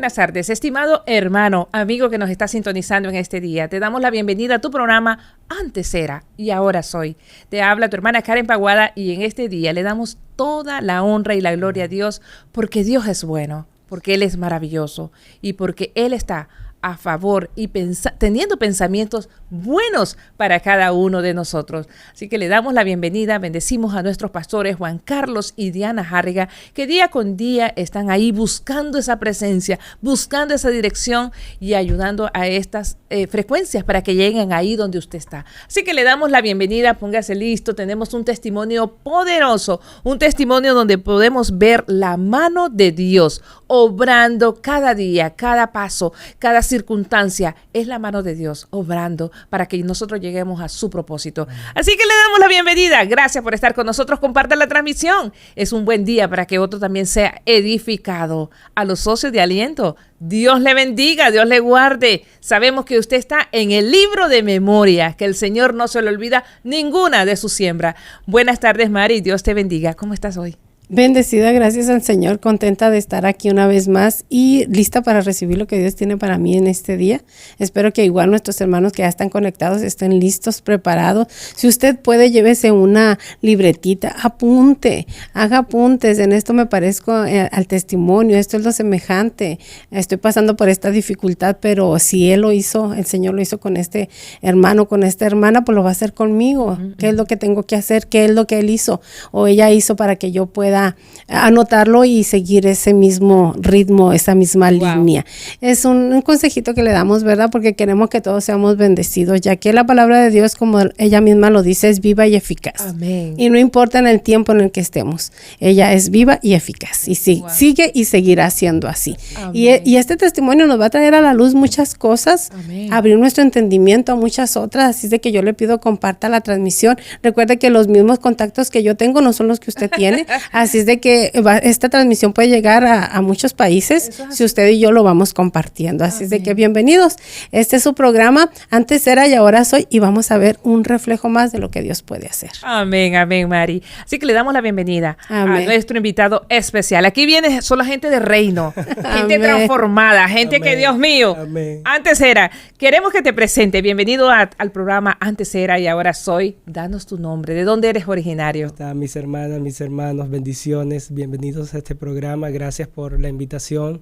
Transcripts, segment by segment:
buenas tardes, estimado hermano, amigo que nos está sintonizando en este día. Te damos la bienvenida a tu programa Antes Era y Ahora Soy. Te habla tu hermana Karen Paguada y en este día le damos toda la honra y la gloria a Dios porque Dios es bueno, porque Él es maravilloso y porque Él está a favor y teniendo pensamientos buenos para cada uno de nosotros. Así que le damos la bienvenida, bendecimos a nuestros pastores Juan Carlos y Diana Járrega, que día con día están ahí buscando esa presencia, buscando esa dirección y ayudando a estas frecuencias para que lleguen ahí donde usted está. Así que le damos la bienvenida, póngase listo, tenemos un testimonio poderoso, un testimonio donde podemos ver la mano de Dios obrando cada día, cada paso, cada circunstancia. Es la mano de Dios obrando para que nosotros lleguemos a su propósito. Así que le damos la bienvenida. Gracias por estar con nosotros. Compartan la transmisión. Es un buen día para que otro también sea edificado. A los socios de Aliento, Dios le bendiga, Dios le guarde. Sabemos que usted está en el libro de memoria, que el Señor no se le olvida ninguna de su siembra. Buenas tardes, Mari. Dios te bendiga. ¿Cómo estás hoy? Bendecida, gracias al Señor, contenta de estar aquí una vez más y lista para recibir lo que Dios tiene para mí en este día. Espero que igual nuestros hermanos que ya están conectados estén listos, preparados. Si usted puede, llévese una libretita, apunte, haga apuntes. En esto me parezco al testimonio, esto es lo semejante. Estoy pasando por esta dificultad, pero si Él lo hizo, el Señor lo hizo con este hermano, con esta hermana, pues lo va a hacer conmigo. ¿Qué es lo que tengo que hacer? ¿Qué es lo que Él hizo o ella hizo para que yo pueda anotarlo y seguir ese mismo ritmo, esa misma línea? Es un consejito que le damos, ¿verdad? Porque queremos que todos seamos bendecidos, ya que la palabra de Dios, como ella misma lo dice, es viva y eficaz. Amén. Y no importa en el tiempo en el que estemos, ella es viva y eficaz y sigue y seguirá siendo así. Y este testimonio nos va a traer a la luz muchas cosas, abrir nuestro entendimiento a muchas otras, así de que yo le pido comparta la transmisión. Recuerde que los mismos contactos que yo tengo no son los que usted tiene, así es de que esta transmisión puede llegar a muchos países si usted y yo lo vamos compartiendo. Así es de que bienvenidos. Este es su programa, Antes Era y Ahora Soy, y vamos a ver un reflejo más de lo que Dios puede hacer. Amén, amén, Mari. Así que le damos la bienvenida a nuestro invitado especial. Aquí viene solo gente de reino, gente transformada, gente que, Dios mío, Antes Era. Queremos que te presente. Bienvenido al programa Antes Era y Ahora Soy. Danos tu nombre. ¿De dónde eres originario? Están mis hermanas, mis hermanos, bendiciones. Bienvenidos a este programa. Gracias por la invitación.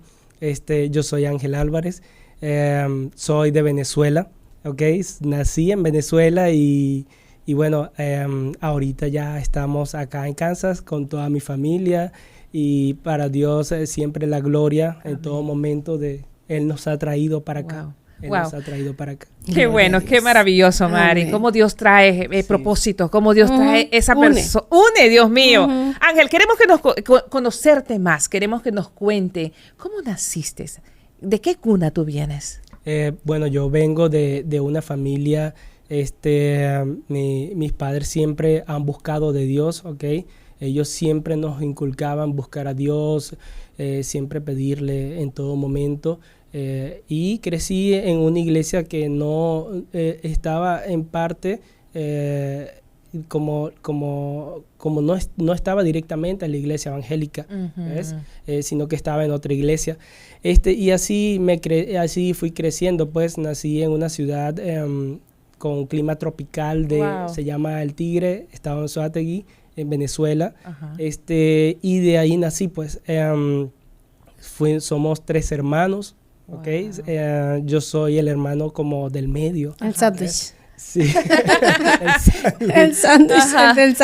Yo soy Ángel Álvarez. Soy de Venezuela. Okay, nací en Venezuela y bueno, ahorita ya estamos acá en Kansas con toda mi familia y para Dios siempre la gloria. Amén. En todo momento Él nos ha traído para acá. Él nos ha traído para acá. Qué bueno, qué maravilloso, Mari. Amén. Cómo Dios trae propósitos, cómo Dios trae esa persona. Une, Dios mío. Ángel, queremos que conocerte más, queremos que nos cuente cómo naciste, de qué cuna tú vienes. Bueno, yo vengo de una familia, mis padres siempre han buscado de Dios, ¿ok? Ellos siempre nos inculcaban buscar a Dios, siempre pedirle en todo momento. Y crecí en una iglesia que no estaba en parte como no estaba directamente en la iglesia evangélica, ¿ves? Sino que estaba en otra iglesia. Y así fui creciendo, pues nací en una ciudad con un clima tropical, se llama El Tigre, estaba en Anzoátegui, en Venezuela. Y de ahí nací, pues. Somos 3 hermanos. Okay. Yo soy el hermano como del medio. El sándwich. Sí. El sándwich. La carne del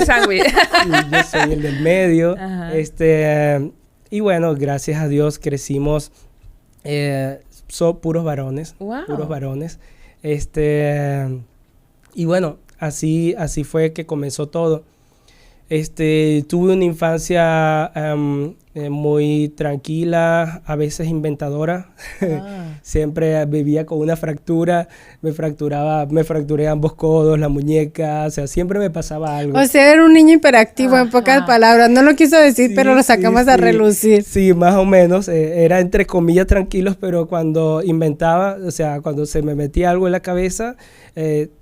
sándwich. Sí, yo soy el del medio. Y bueno, gracias a Dios crecimos. Son puros varones. Wow. Puros varones. Y bueno, así fue que comenzó todo. Tuve una infancia muy tranquila, a veces inventadora. Siempre vivía con una fractura, me fracturé ambos codos, la muñeca, o sea, siempre me pasaba algo. O sea, era un niño hiperactivo, en pocas palabras. No lo quiso decir, pero lo sacamos a relucir. Sí, más o menos. Era entre comillas tranquilos, pero cuando inventaba, o sea, cuando se me metía algo en la cabeza,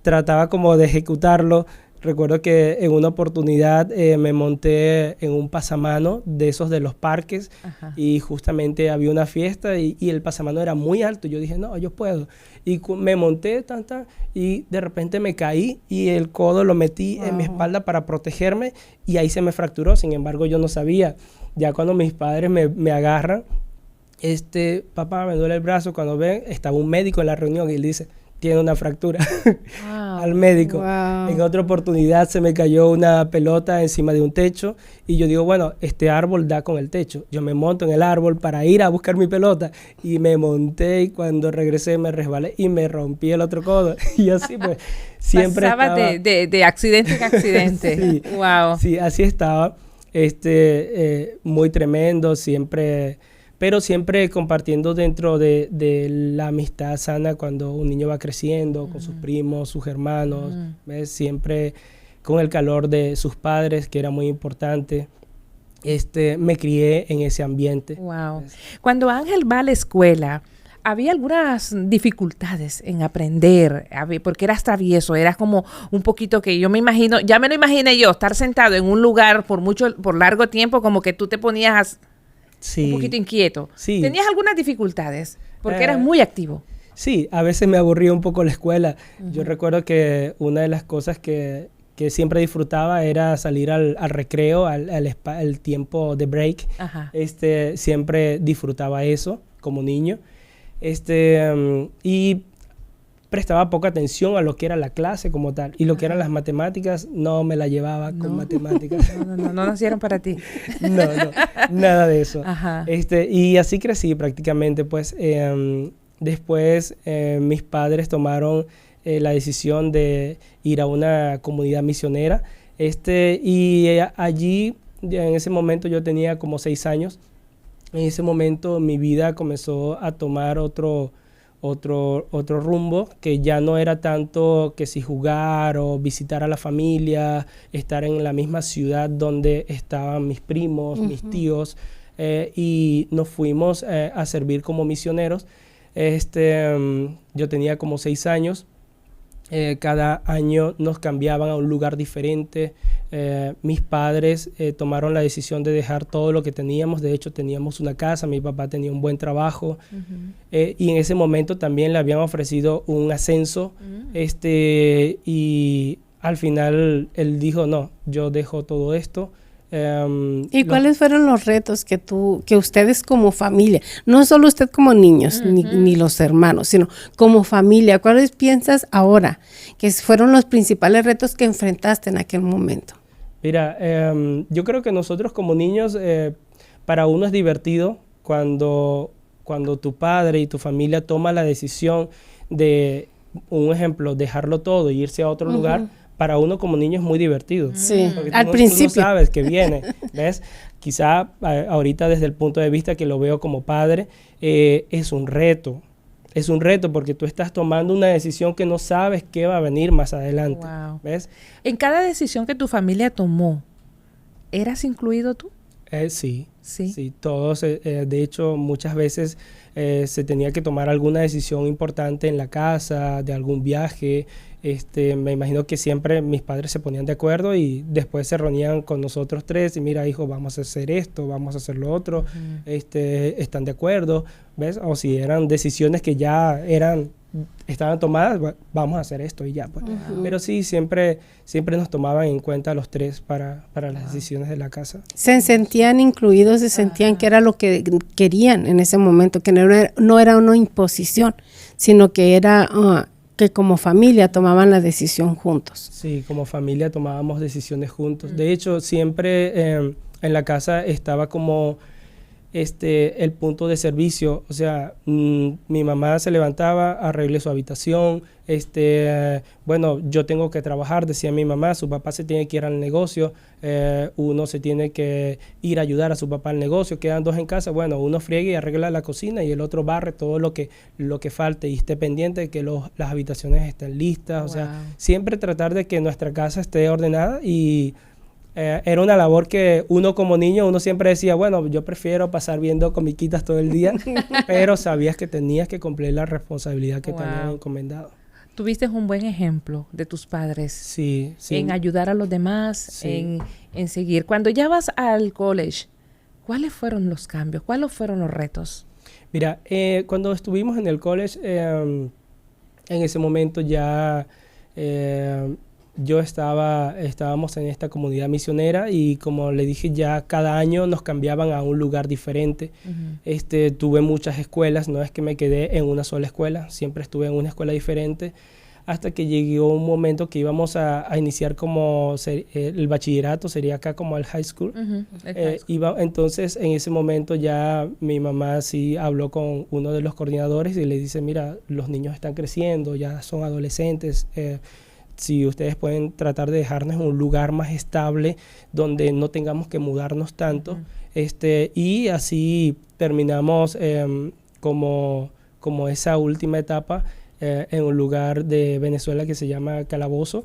trataba como de ejecutarlo. Recuerdo que en una oportunidad me monté en un pasamano de esos de los parques. Ajá. Y justamente había una fiesta y el pasamano era muy alto. Yo dije, no, yo puedo. Y me monté y de repente me caí y el codo lo metí en mi espalda para protegerme y ahí se me fracturó. Sin embargo, yo no sabía. Ya cuando mis padres me agarran, papá, me duele el brazo. Cuando ven, estaba un médico en la reunión y él dice, tiene una fractura. Al médico. Wow. En otra oportunidad se me cayó una pelota encima de un techo y yo digo, bueno, este árbol da con el techo. Yo me monto en el árbol para ir a buscar mi pelota y me monté y cuando regresé me resbalé y me rompí el otro codo. Y así pues siempre pasaba de accidente en accidente. Sí, wow. Sí, así estaba. Muy tremendo, siempre... Pero siempre compartiendo dentro de la amistad sana cuando un niño va creciendo con sus primos, sus hermanos, ¿ves? Siempre con el calor de sus padres, que era muy importante. Me crié en ese ambiente. Wow. Cuando Ángel va a la escuela, ¿había algunas dificultades en aprender? Porque eras travieso, eras como un poquito que yo me imagino, ya me lo imaginé yo, estar sentado en un lugar por largo tiempo, como que tú te ponías... Sí. Un poquito inquieto. Sí. ¿Tenías algunas dificultades? Porque eras muy activo. Sí, a veces me aburría un poco la escuela. Yo recuerdo que una de las cosas que siempre disfrutaba era salir al recreo, al tiempo de break. Ajá. Siempre disfrutaba eso como niño. Y prestaba poca atención a lo que era la clase como tal. Y lo que eran las matemáticas, no me la llevaba con matemáticas. No nacieron para ti. No, nada de eso. Ajá. Y así crecí prácticamente. Pues después mis padres tomaron la decisión de ir a una comunidad misionera. Y allí, en ese momento yo tenía como 6 años. En ese momento mi vida comenzó a tomar otro rumbo, que ya no era tanto que si jugar o visitar a la familia, estar en la misma ciudad donde estaban mis primos, mis tíos, y nos fuimos a servir como misioneros. Yo tenía como 6 años. Cada año nos cambiaban a un lugar diferente. Mis padres tomaron la decisión de dejar todo lo que teníamos. De hecho, teníamos una casa, mi papá tenía un buen trabajo. Y en ese momento también le habían ofrecido un ascenso. Y al final él dijo, no, yo dejo todo esto. ¿Y cuáles fueron los retos que ustedes como familia, no solo usted como niños, ni los hermanos, sino como familia, cuáles piensas ahora que fueron los principales retos que enfrentaste en aquel momento? Mira, yo creo que nosotros como niños, para uno es divertido cuando tu padre y tu familia toman la decisión de, un ejemplo, dejarlo todo e irse a otro lugar. Para uno como niño es muy divertido. Sí, al principio. Tú no sabes que viene, ¿ves? Quizá ahorita desde el punto de vista que lo veo como padre, es un reto. Es un reto porque tú estás tomando una decisión que no sabes qué va a venir más adelante. Wow. ¿Ves? En cada decisión que tu familia tomó, ¿eras incluido tú? Sí, todos. De hecho, muchas veces se tenía que tomar alguna decisión importante en la casa, de algún viaje. Me imagino que siempre mis padres se ponían de acuerdo y después se reunían con nosotros 3 y mira, hijo, vamos a hacer esto, vamos a hacer lo otro. ¿Están de acuerdo? ¿Ves? O si eran decisiones que ya estaban tomadas, vamos a hacer esto y ya. Pues. Pero sí, siempre nos tomaban en cuenta los 3 para las decisiones de la casa. Se sentían incluidos, se sentían que era lo que querían en ese momento, que no era una imposición, sino que era que como familia tomaban la decisión juntos. Sí, como familia tomábamos decisiones juntos. De hecho, siempre en la casa estaba como el punto de servicio, o sea, mi mamá se levantaba, arreglé su habitación, bueno, yo tengo que trabajar, decía mi mamá, su papá se tiene que ir al negocio, uno se tiene que ir a ayudar a su papá al negocio, quedan 2 en casa, bueno, uno friega y arregla la cocina y el otro barre todo lo que falte y esté pendiente de que las habitaciones estén listas, o sea, siempre tratar de que nuestra casa esté ordenada y era una labor que uno como niño, uno siempre decía, bueno, yo prefiero pasar viendo comiquitas todo el día, pero sabías que tenías que cumplir la responsabilidad que te habían encomendado. Tuviste un buen ejemplo de tus padres Sí, sí. en ayudar a los demás, Sí. en seguir. Cuando ya vas al college, ¿cuáles fueron los cambios? ¿Cuáles fueron los retos? Mira, cuando estuvimos en el college, en ese momento ya estábamos en esta comunidad misionera y como le dije, ya cada año nos cambiaban a un lugar diferente. Tuve muchas escuelas, no es que me quedé en una sola escuela, siempre estuve en una escuela diferente, hasta que llegó un momento que íbamos a iniciar como el bachillerato, sería acá como el high school. Entonces, en ese momento ya mi mamá sí habló con uno de los coordinadores y le dice, mira, los niños están creciendo, ya son adolescentes, si ustedes pueden tratar de dejarnos en un lugar más estable donde no tengamos que mudarnos tanto. Y así terminamos como esa última etapa en un lugar de Venezuela que se llama Calabozo.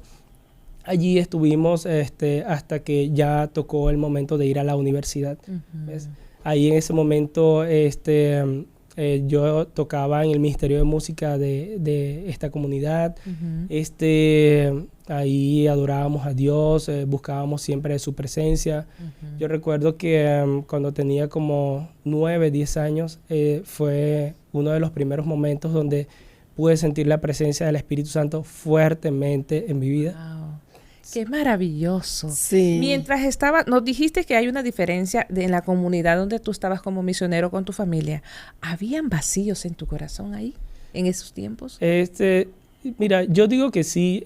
Allí estuvimos hasta que ya tocó el momento de ir a la universidad. ¿Ves? Ahí en ese momento yo tocaba en el Ministerio de Música de esta comunidad. Ahí adorábamos a Dios, buscábamos siempre su presencia. Yo recuerdo que cuando tenía como 9, 10 años, fue uno de los primeros momentos donde pude sentir la presencia del Espíritu Santo fuertemente en mi vida. Wow. ¡Qué maravilloso! Sí. Mientras nos dijiste que hay una diferencia en la comunidad donde tú estabas como misionero con tu familia. ¿Habían vacíos en tu corazón ahí, en esos tiempos? Mira, yo digo que sí.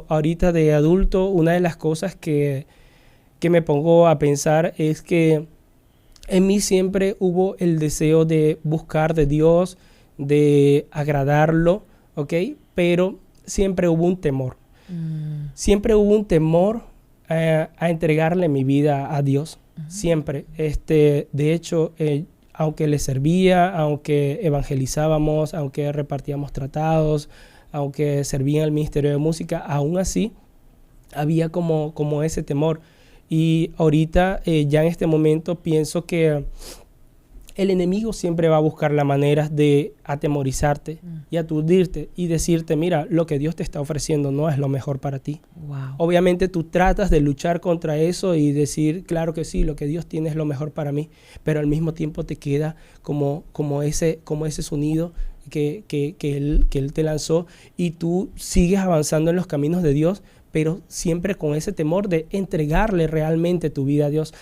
Ahorita de adulto, una de las cosas que me pongo a pensar es que en mí siempre hubo el deseo de buscar de Dios, de agradarlo, ¿ok? Pero siempre hubo un temor. Siempre hubo un temor a entregarle mi vida a Dios. Siempre. De hecho, aunque le servía, aunque evangelizábamos, aunque repartíamos tratados, aunque servía en el Ministerio de Música, aún así había como ese temor. Y ahorita, ya en este momento, pienso que el enemigo siempre va a buscar la manera de atemorizarte y aturdirte y decirte, mira, lo que Dios te está ofreciendo no es lo mejor para ti. Wow. Obviamente tú tratas de luchar contra eso y decir, claro que sí, lo que Dios tiene es lo mejor para mí, pero al mismo tiempo te queda como ese sonido que él te lanzó y tú sigues avanzando en los caminos de Dios, pero siempre con ese temor de entregarle realmente tu vida a Dios.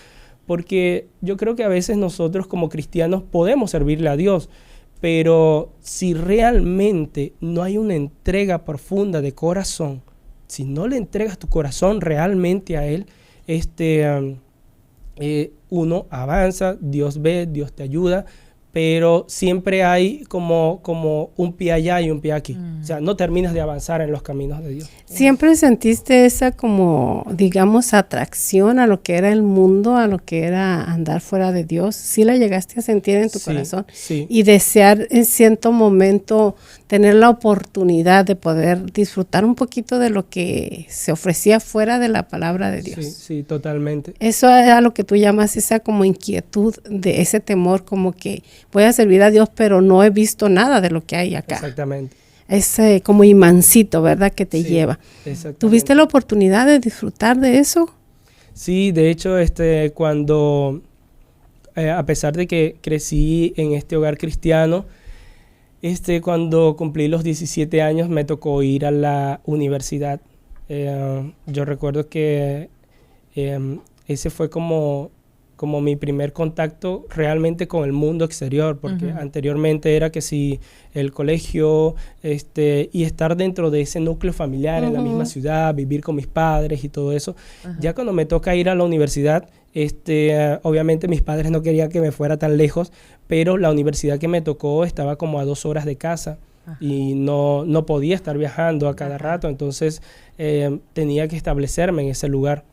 Porque yo creo que a veces nosotros como cristianos podemos servirle a Dios, pero si realmente no hay una entrega profunda de corazón, si no le entregas tu corazón realmente a Él, uno avanza, Dios ve, Dios te ayuda, pero siempre hay como un pie allá y un pie aquí. O sea, no terminas de avanzar en los caminos de Dios. ¿Siempre sentiste esa como, digamos, atracción a lo que era el mundo, a lo que era andar fuera de Dios? ¿Sí la llegaste a sentir en tu corazón? Sí. Y desear en cierto momento tener la oportunidad de poder disfrutar un poquito de lo que se ofrecía fuera de la palabra de Dios. Sí, totalmente. Eso es a lo que tú llamas esa como inquietud, de ese temor, como que voy a servir a Dios, pero no he visto nada de lo que hay acá. Exactamente. Ese como imancito, ¿verdad? Que te lleva. ¿Tuviste la oportunidad de disfrutar de eso? Sí, de hecho, cuando, a pesar de que crecí en este hogar cristiano, cuando cumplí los 17 años me tocó ir a la universidad. Yo recuerdo que ese fue como mi primer contacto realmente con el mundo exterior, porque anteriormente era que si el colegio y estar dentro de ese núcleo familiar en la misma ciudad, vivir con mis padres y todo eso. Ya cuando me toca ir a la universidad, obviamente mis padres no querían que me fuera tan lejos, pero la universidad que me tocó estaba como a 2 horas de casa. Y no podía estar viajando a cada rato, entonces tenía que establecerme en ese lugar.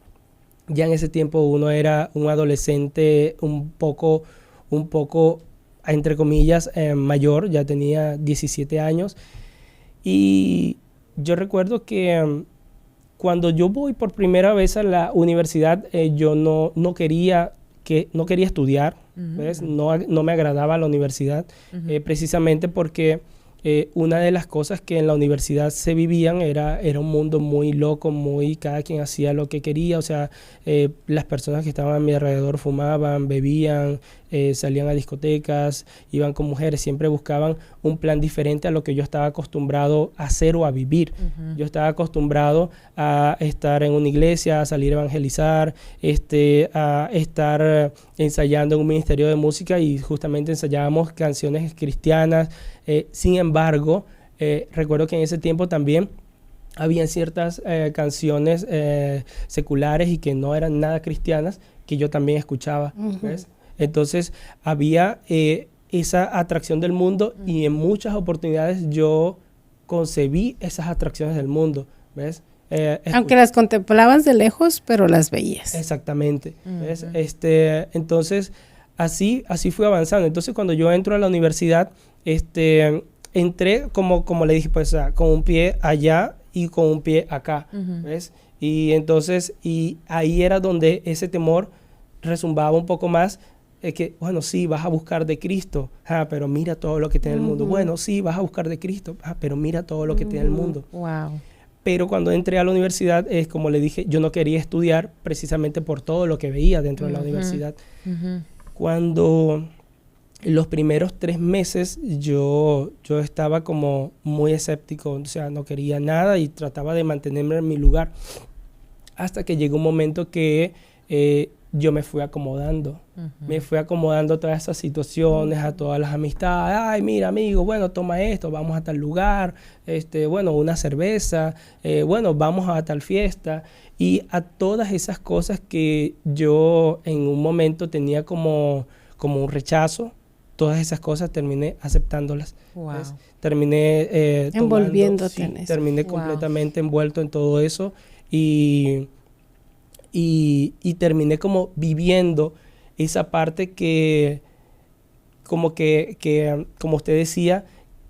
Ya en ese tiempo uno era un adolescente un poco, entre comillas, mayor, ya tenía 17 años. Y yo recuerdo que cuando yo voy por primera vez a la universidad, yo no quería estudiar, ¿ves? No me agradaba la universidad, precisamente porque una de las cosas que en la universidad se vivían era un mundo muy loco, cada quien hacía lo que quería, o sea, las personas que estaban a mi alrededor fumaban, bebían, salían a discotecas, iban con mujeres, siempre buscaban un plan diferente a lo que yo estaba acostumbrado a hacer o a vivir. Yo estaba acostumbrado a estar en una iglesia, a salir a evangelizar, a estar ensayando en un ministerio de música y justamente ensayábamos canciones cristianas. Sin embargo, recuerdo que en ese tiempo también habían ciertas canciones seculares y que no eran nada cristianas que yo también escuchaba, ¿ves? Entonces había esa atracción del mundo y en muchas oportunidades yo concebí esas atracciones del mundo, ¿ves? Aunque las contemplabas de lejos, pero las veías. Exactamente, ¿ves? Entonces así fui avanzando. Entonces cuando yo entro a la universidad, entré como le dije, pues con un pie allá y con un pie acá, ¿ves? Y entonces, y ahí era donde ese temor resumbaba un poco más, que, bueno, sí, vas a buscar de Cristo, pero mira todo lo que tiene el mundo. Bueno, sí, vas a buscar de Cristo, pero mira todo lo que tiene el mundo. Wow. Pero cuando entré a la universidad, como le dije, yo no quería estudiar precisamente por todo lo que veía dentro de la universidad. Cuando los primeros 3 meses yo estaba como muy escéptico, o sea, no quería nada y trataba de mantenerme en mi lugar. Hasta que llegó un momento que yo me fui acomodando. Me fui acomodando a todas esas situaciones, a todas las amistades. Ay, mira, amigo, bueno, toma esto, vamos a tal lugar, bueno, una cerveza, bueno, vamos a tal fiesta. Y a todas esas cosas que yo en un momento tenía como un rechazo, todas esas cosas terminé aceptándolas. Wow. Terminé envolviéndote en eso. Terminé completamente envuelto en todo eso y terminé como viviendo esa parte que como usted decía,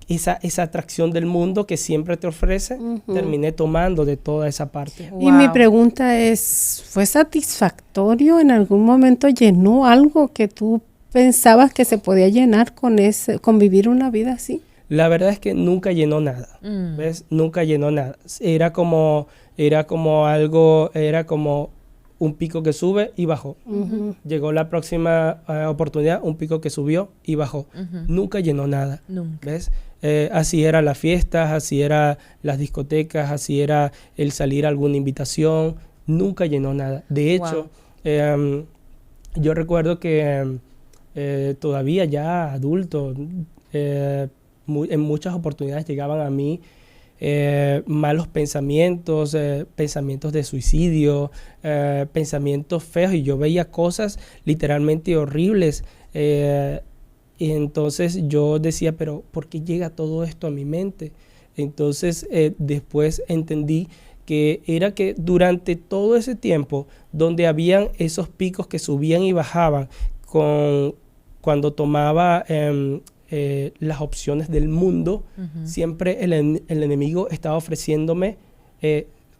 esa atracción del mundo que siempre te ofrece, terminé tomando de toda esa parte. Wow. Y mi pregunta es, ¿fue satisfactorio? ¿En algún momento llenó algo que tú pensabas que se podía llenar con vivir una vida así? La verdad es que nunca llenó nada, ¿ves? Nunca llenó nada. Era como un pico que sube y bajó. Llegó la próxima oportunidad, un pico que subió y bajó. Nunca llenó nada. Nunca. ¿Ves? Así eran las fiestas, así eran las discotecas, así era el salir a alguna invitación. Nunca llenó nada. De hecho, yo recuerdo que todavía ya adulto, en muchas oportunidades llegaban a mí malos pensamientos, pensamientos de suicidio, pensamientos feos, y yo veía cosas literalmente horribles, y entonces yo decía, pero ¿por qué llega todo esto a mi mente? Entonces después entendí que era que durante todo ese tiempo donde habían esos picos que subían y bajaban cuando tomaba las opciones del mundo, siempre el enemigo estaba ofreciéndome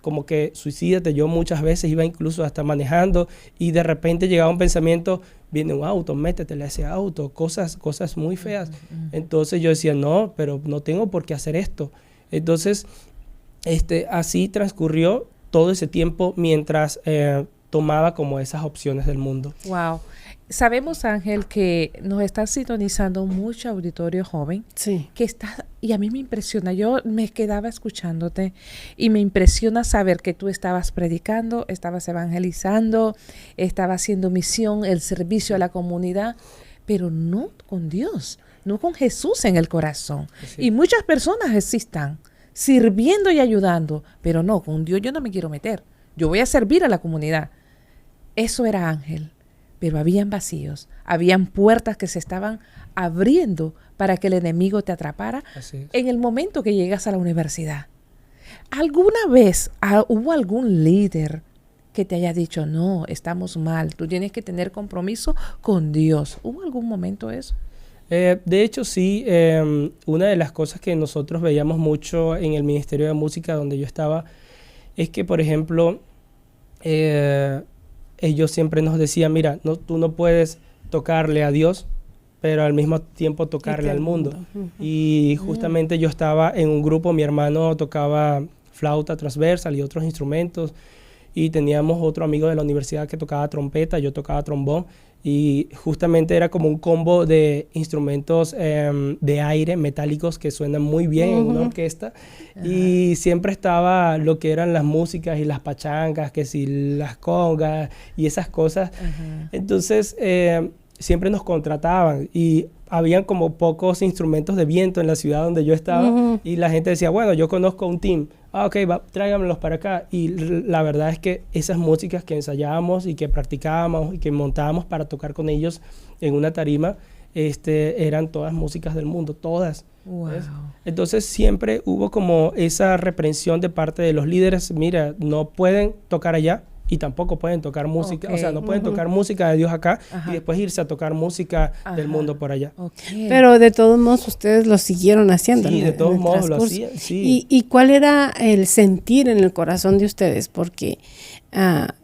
como que suicídate. Yo muchas veces iba incluso hasta manejando y de repente llegaba un pensamiento, viene un auto, métetele a ese auto, cosas muy feas. Entonces yo decía, no, pero no tengo por qué hacer esto. Entonces así transcurrió todo ese tiempo mientras tomaba como esas opciones del mundo. Wow. Sabemos, Ángel, que nos está sintonizando mucho auditorio joven. Sí. Y a mí me impresiona. Yo me quedaba escuchándote y me impresiona saber que tú estabas predicando, estabas evangelizando, estabas haciendo misión, el servicio a la comunidad, pero no con Dios, no con Jesús en el corazón. Sí. Y muchas personas están sirviendo y ayudando, pero no, con Dios yo no me quiero meter. Yo voy a servir a la comunidad. Eso era Ángel. Pero habían vacíos, habían puertas que se estaban abriendo para que el enemigo te atrapara en el momento que llegas a la universidad. ¿Alguna vez hubo algún líder que te haya dicho, no, estamos mal, tú tienes que tener compromiso con Dios? ¿Hubo algún momento eso? De hecho, sí. Una de las cosas que nosotros veíamos mucho en el Ministerio de Música donde yo estaba es que, por ejemplo, ellos siempre nos decían, mira, tú no puedes tocarle a Dios pero al mismo tiempo tocarle al mundo. Y justamente yo estaba en un grupo, mi hermano tocaba flauta transversal y otros instrumentos, y teníamos otro amigo de la universidad que tocaba trompeta, yo tocaba trombón, y justamente era como un combo de instrumentos de aire metálicos que suenan muy bien en una orquesta. Y siempre estaba lo que eran las músicas y las pachangas, que si las congas y esas cosas. Entonces siempre nos contrataban y habían como pocos instrumentos de viento en la ciudad donde yo estaba, y la gente decía, bueno, yo conozco un team. Ok, tráiganmelos para acá. Y la verdad es que esas músicas que ensayábamos y que practicábamos y que montábamos para tocar con ellos en una tarima, eran todas músicas del mundo, todas. Wow. Entonces siempre hubo como esa reprensión de parte de los líderes, mira, no pueden tocar allá y tampoco pueden tocar música, o sea, no pueden tocar música de Dios acá y después irse a tocar música del mundo por allá. Pero de todos modos ustedes lo siguieron haciendo. Sí, de todos modos lo hacían, sí. ¿Y cuál era el sentir en el corazón de ustedes? Porque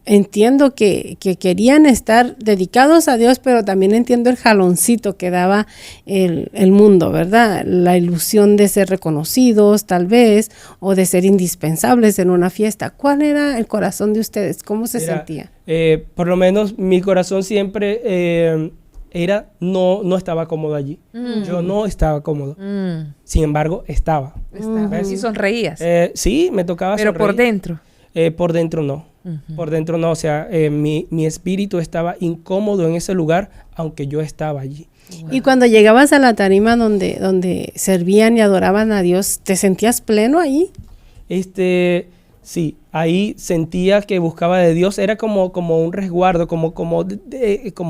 entiendo que querían estar dedicados a Dios, pero también entiendo el jaloncito que daba el mundo, ¿verdad? La ilusión de ser reconocidos, tal vez, o de ser indispensables en una fiesta. ¿Cuál era el corazón de ustedes? ¿Cómo se sentía? Por lo menos mi corazón siempre no estaba cómodo allí. Yo no estaba cómodo. Sin embargo, estaba. ¿Sí sonreías? Sí, me tocaba pero sonreír. por dentro. Por dentro no. Por dentro no, o sea, mi espíritu estaba incómodo en ese lugar, aunque yo estaba allí. Wow. Y cuando llegabas a la tarima donde servían y adoraban a Dios, ¿te sentías pleno ahí? Sí, ahí sentía que buscaba de Dios, era como un resguardo, como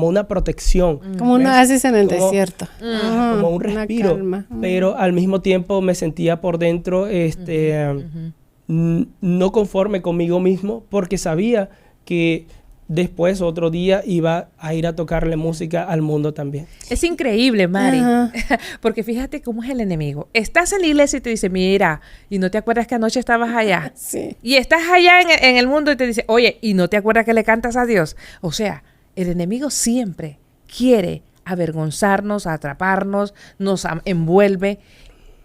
una protección. Como un oasis en el desierto. Como un respiro, pero al mismo tiempo me sentía por dentro, no conforme conmigo mismo, porque sabía que después otro día iba a ir a tocarle música al mundo también. Es increíble, Mari, porque fíjate cómo es el enemigo. Estás en la iglesia y te dice, mira, y no te acuerdas que anoche estabas allá. Sí. Y estás allá en el mundo y te dice, oye, y no te acuerdas que le cantas a Dios. O sea, el enemigo siempre quiere avergonzarnos, atraparnos, nos envuelve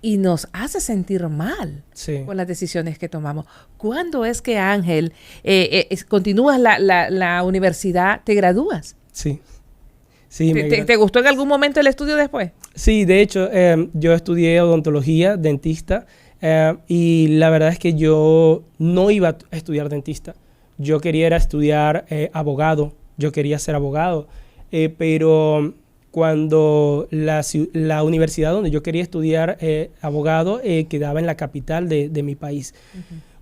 y nos hace sentir mal con las decisiones que tomamos. ¿Cuándo es que, Ángel, continúas la universidad, te gradúas? Sí. ¿Te gustó en algún momento el estudio después? Sí, de hecho, yo estudié odontología, dentista, y la verdad es que yo no iba a estudiar dentista. Yo quería estudiar abogado, yo quería ser abogado, pero cuando la universidad donde yo quería estudiar abogado quedaba en la capital de mi país.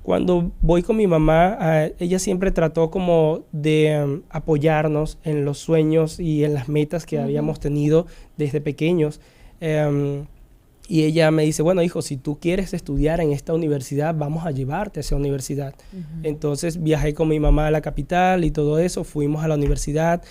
Cuando voy con mi mamá, ella siempre trató como de apoyarnos en los sueños y en las metas que habíamos tenido desde pequeños. Y ella me dice, bueno, hijo, si tú quieres estudiar en esta universidad, vamos a llevarte a esa universidad. Entonces viajé con mi mamá a la capital y todo eso, fuimos a la universidad.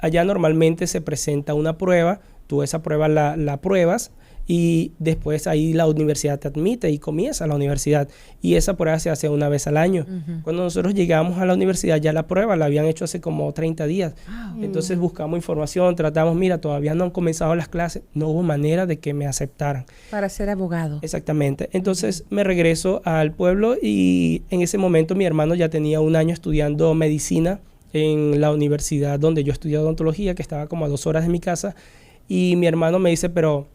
Allá normalmente se presenta una prueba, tú esa prueba la pruebas y después ahí la universidad te admite y comienza la universidad. Y esa prueba se hace una vez al año. Cuando nosotros llegamos a la universidad, ya la prueba la habían hecho hace como 30 días. Entonces buscamos información, tratamos, mira, todavía no han comenzado las clases. No hubo manera de que me aceptaran. Para ser abogado. Exactamente. Entonces me regreso al pueblo y en ese momento mi hermano ya tenía un año estudiando medicina en la universidad donde yo estudié odontología, que estaba como a 2 horas de mi casa, y mi hermano me dice, pero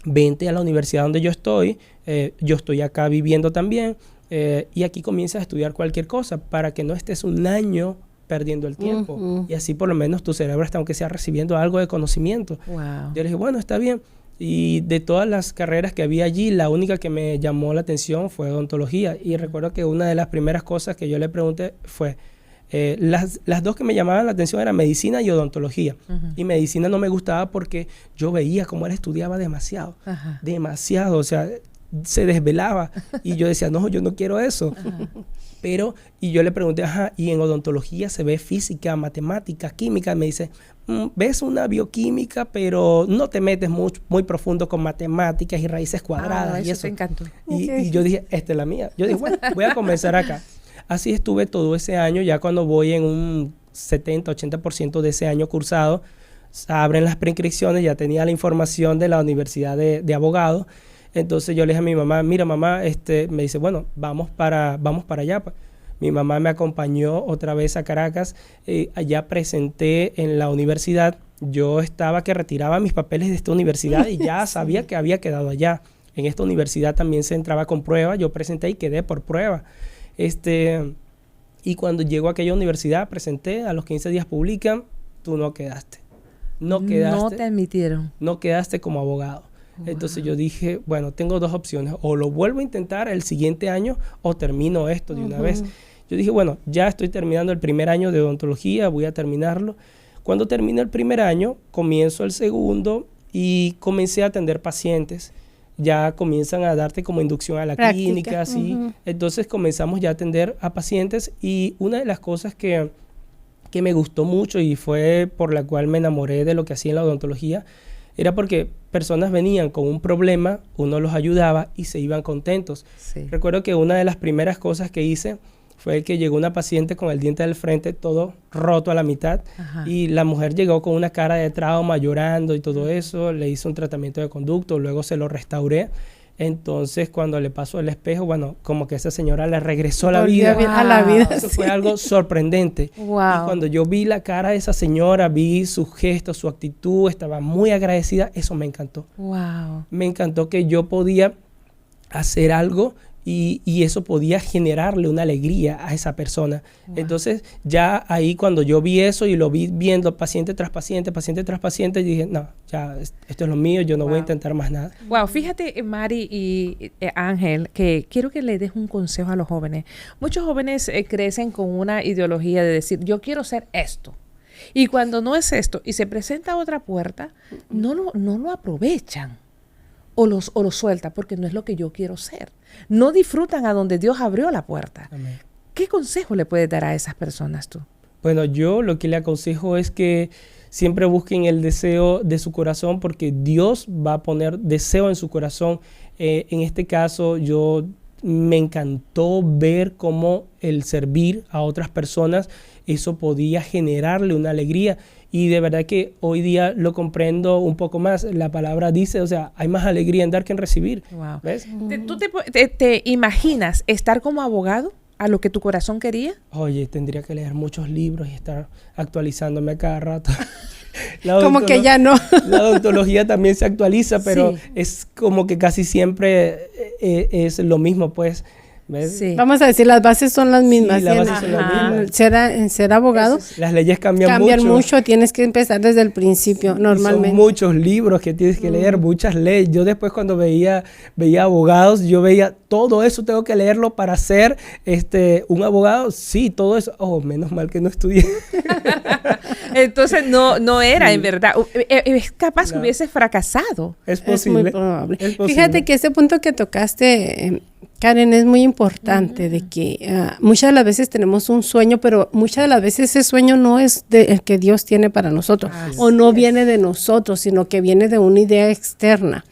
vente a la universidad donde yo estoy acá viviendo también, y aquí comienza a estudiar cualquier cosa para que no estés un año perdiendo el tiempo, y así por lo menos tu cerebro está, aunque sea recibiendo algo de conocimiento. Yo le dije, bueno, está bien, y de todas las carreras que había allí, la única que me llamó la atención fue odontología, y recuerdo que una de las primeras cosas que yo le pregunté fue, las dos que me llamaban la atención eran medicina y odontología. Y medicina no me gustaba porque yo veía cómo él estudiaba demasiado. Demasiado, o sea, se desvelaba. Y yo decía, no, yo no quiero eso. Y yo le pregunté, y en odontología se ve física, matemática, química. Me dice, ves una bioquímica, pero no te metes muy profundo con matemáticas y raíces cuadradas. Eso te encantó. Y yo dije, esta es la mía. Yo dije, bueno, voy a comenzar acá. Así estuve todo ese año, ya cuando voy en un 70-80% de ese año cursado, abren las preinscripciones, ya tenía la información de la universidad de abogados. Entonces yo le dije a mi mamá, mira mamá, me dice, bueno, vamos para allá. Pues. Mi mamá me acompañó otra vez a Caracas, allá presenté en la universidad. Yo estaba que retiraba mis papeles de esta universidad y ya sabía que había quedado allá. En esta universidad también se entraba con prueba, yo presenté y quedé por prueba. Y cuando llego a aquella universidad, presenté, a los 15 días publican, tú no quedaste. No quedaste. No te admitieron. No quedaste como abogado. Wow. Entonces yo dije, bueno, tengo dos opciones. O lo vuelvo a intentar el siguiente año o termino esto de una vez. Yo dije, bueno, ya estoy terminando el primer año de odontología, voy a terminarlo. Cuando termine el primer año, comienzo el segundo y comencé a atender pacientes. Ya comienzan a darte como inducción a la clínica, ¿sí? Entonces comenzamos ya a atender a pacientes y una de las cosas que me gustó mucho y fue por la cual me enamoré de lo que hacía en la odontología era porque personas venían con un problema, uno los ayudaba y se iban contentos. Sí. Recuerdo que una de las primeras cosas que hice fue que llegó una paciente con el diente del frente todo roto a la mitad. Ajá. Y la mujer llegó con una cara de trauma, llorando y todo eso. Le hice un tratamiento de conducto, luego se lo restauré. Entonces, cuando le pasó el espejo, bueno, como que esa señora le regresó a la vida. Wow. A la vida. Eso fue algo sorprendente. Wow. Y cuando yo vi la cara de esa señora, vi su gesto, su actitud, estaba muy agradecida, eso me encantó. Wow. Me encantó que yo podía hacer algo y eso podía generarle una alegría a esa persona. Wow. Entonces, ya ahí cuando yo vi eso y lo vi viendo paciente tras paciente, dije, no, ya esto es lo mío, yo no voy a intentar más nada. Wow, fíjate, Mari y Ángel, que quiero que le des un consejo a los jóvenes. Muchos jóvenes crecen con una ideología de decir, yo quiero ser esto. Y cuando no es esto y se presenta otra puerta, no lo aprovechan. O lo suelta porque no es lo que yo quiero ser. No disfrutan a donde Dios abrió la puerta. Amén. ¿Qué consejo le puedes dar a esas personas tú? Bueno, yo lo que le aconsejo es que siempre busquen el deseo de su corazón porque Dios va a poner deseo en su corazón. En este caso, me encantó ver cómo el servir a otras personas, eso podía generarle una alegría. Y de verdad que hoy día lo comprendo un poco más. La palabra dice, o sea, hay más alegría en dar que en recibir. Wow. ¿Ves? ¿Tú te imaginas estar como abogado a lo que tu corazón quería? Oye, tendría que leer muchos libros y estar actualizándome a cada rato. Como que ya no. La odontología también se actualiza, pero sí, es como que casi siempre es lo mismo, pues. Sí. Vamos a decir, las bases son las mismas. Sí, las bases son las mismas. Ser abogado, las leyes cambian mucho. Tienes que empezar desde el principio, normalmente. Son muchos libros que tienes que leer, muchas leyes. Yo después cuando veía abogados, yo veía todo eso, tengo que leerlo para ser un abogado. Sí, todo eso. Oh, menos mal que no estudié. Entonces no era, en verdad. Es capaz que hubiese fracasado. Es posible. Es muy probable. Fíjate que ese punto que tocaste, Karen, es muy importante de que muchas de las veces tenemos un sueño, pero muchas de las veces ese sueño no es el que Dios tiene para nosotros, o no viene de nosotros, sino que viene de una idea externa.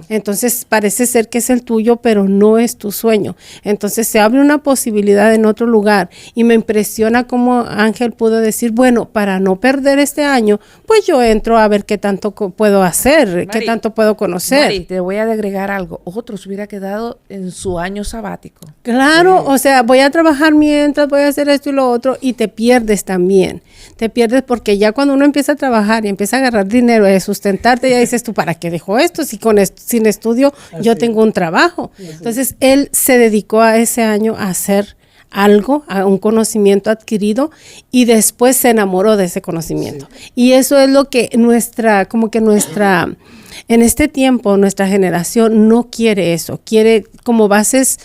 Entonces parece ser que es el tuyo, pero no es tu sueño. Entonces se abre una posibilidad en otro lugar y me impresiona cómo Ángel pudo decir, bueno, para no perder este año, pues yo entro a ver qué tanto puedo hacer, Mari, qué tanto puedo conocer. Mari, te voy a agregar algo. Otros hubiera quedado en su año sabático. Claro, o sea, voy a trabajar mientras, voy a hacer esto y lo otro, y te pierdes también. Te pierdes porque ya cuando uno empieza a trabajar y empieza a agarrar dinero de sustentarte, ya dices tú, ¿para qué dejo esto? Si sin estudio yo tengo un trabajo. Entonces, él se dedicó a ese año a hacer algo, a un conocimiento adquirido, y después se enamoró de ese conocimiento. Sí. Y eso es lo que en este tiempo, nuestra generación no quiere eso, quiere como bases,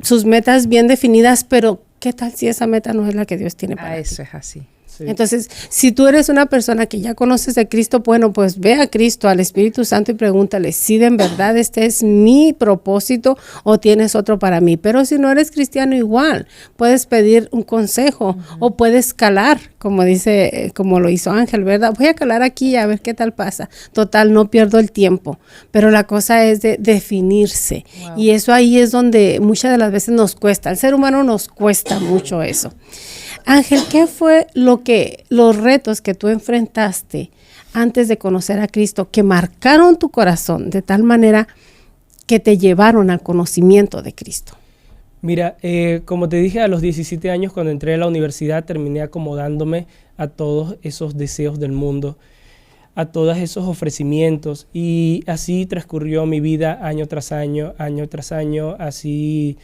sus metas bien definidas, pero ¿qué tal si esa meta no es la que Dios tiene para ti? Eso es así. Sí. Entonces, si tú eres una persona que ya conoces de Cristo, bueno, pues ve a Cristo, al Espíritu Santo y pregúntale si de verdad este es mi propósito o tienes otro para mí. Pero si no eres cristiano, igual, puedes pedir un consejo o puedes calar, como lo hizo Ángel, ¿verdad? Voy a calar aquí a ver qué tal pasa. Total, no pierdo el tiempo. Pero la cosa es de definirse. Wow. Y eso ahí es donde muchas de las veces nos cuesta. Al ser humano nos cuesta mucho eso. Ángel, ¿qué fue los retos que tú enfrentaste antes de conocer a Cristo que marcaron tu corazón de tal manera que te llevaron al conocimiento de Cristo? Mira, como te dije, a los 17 años cuando entré a la universidad terminé acomodándome a todos esos deseos del mundo, a todos esos ofrecimientos, y así transcurrió mi vida año tras año, así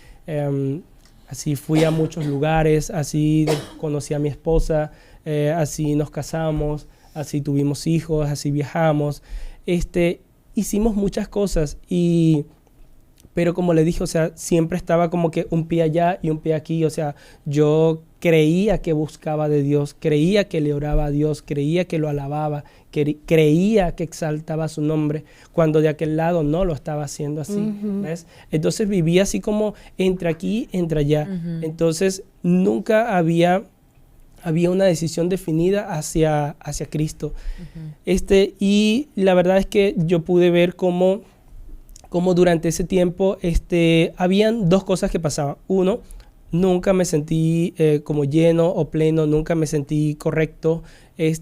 fui a muchos lugares, así conocí a mi esposa, así nos casamos, así tuvimos hijos, así viajamos, hicimos muchas cosas, pero como le dije, o sea, siempre estaba como que un pie allá y un pie aquí, o sea, yo creía que buscaba de Dios, creía que le oraba a Dios, creía que lo alababa, creía que exaltaba su nombre, cuando de aquel lado no lo estaba haciendo así, ¿ves? Entonces vivía así como entre aquí, entre allá. Entonces nunca había una decisión definida hacia Cristo. Y la verdad es que yo pude ver cómo durante ese tiempo habían dos cosas que pasaban. Uno, nunca me sentí como lleno o pleno, nunca me sentí correcto. Y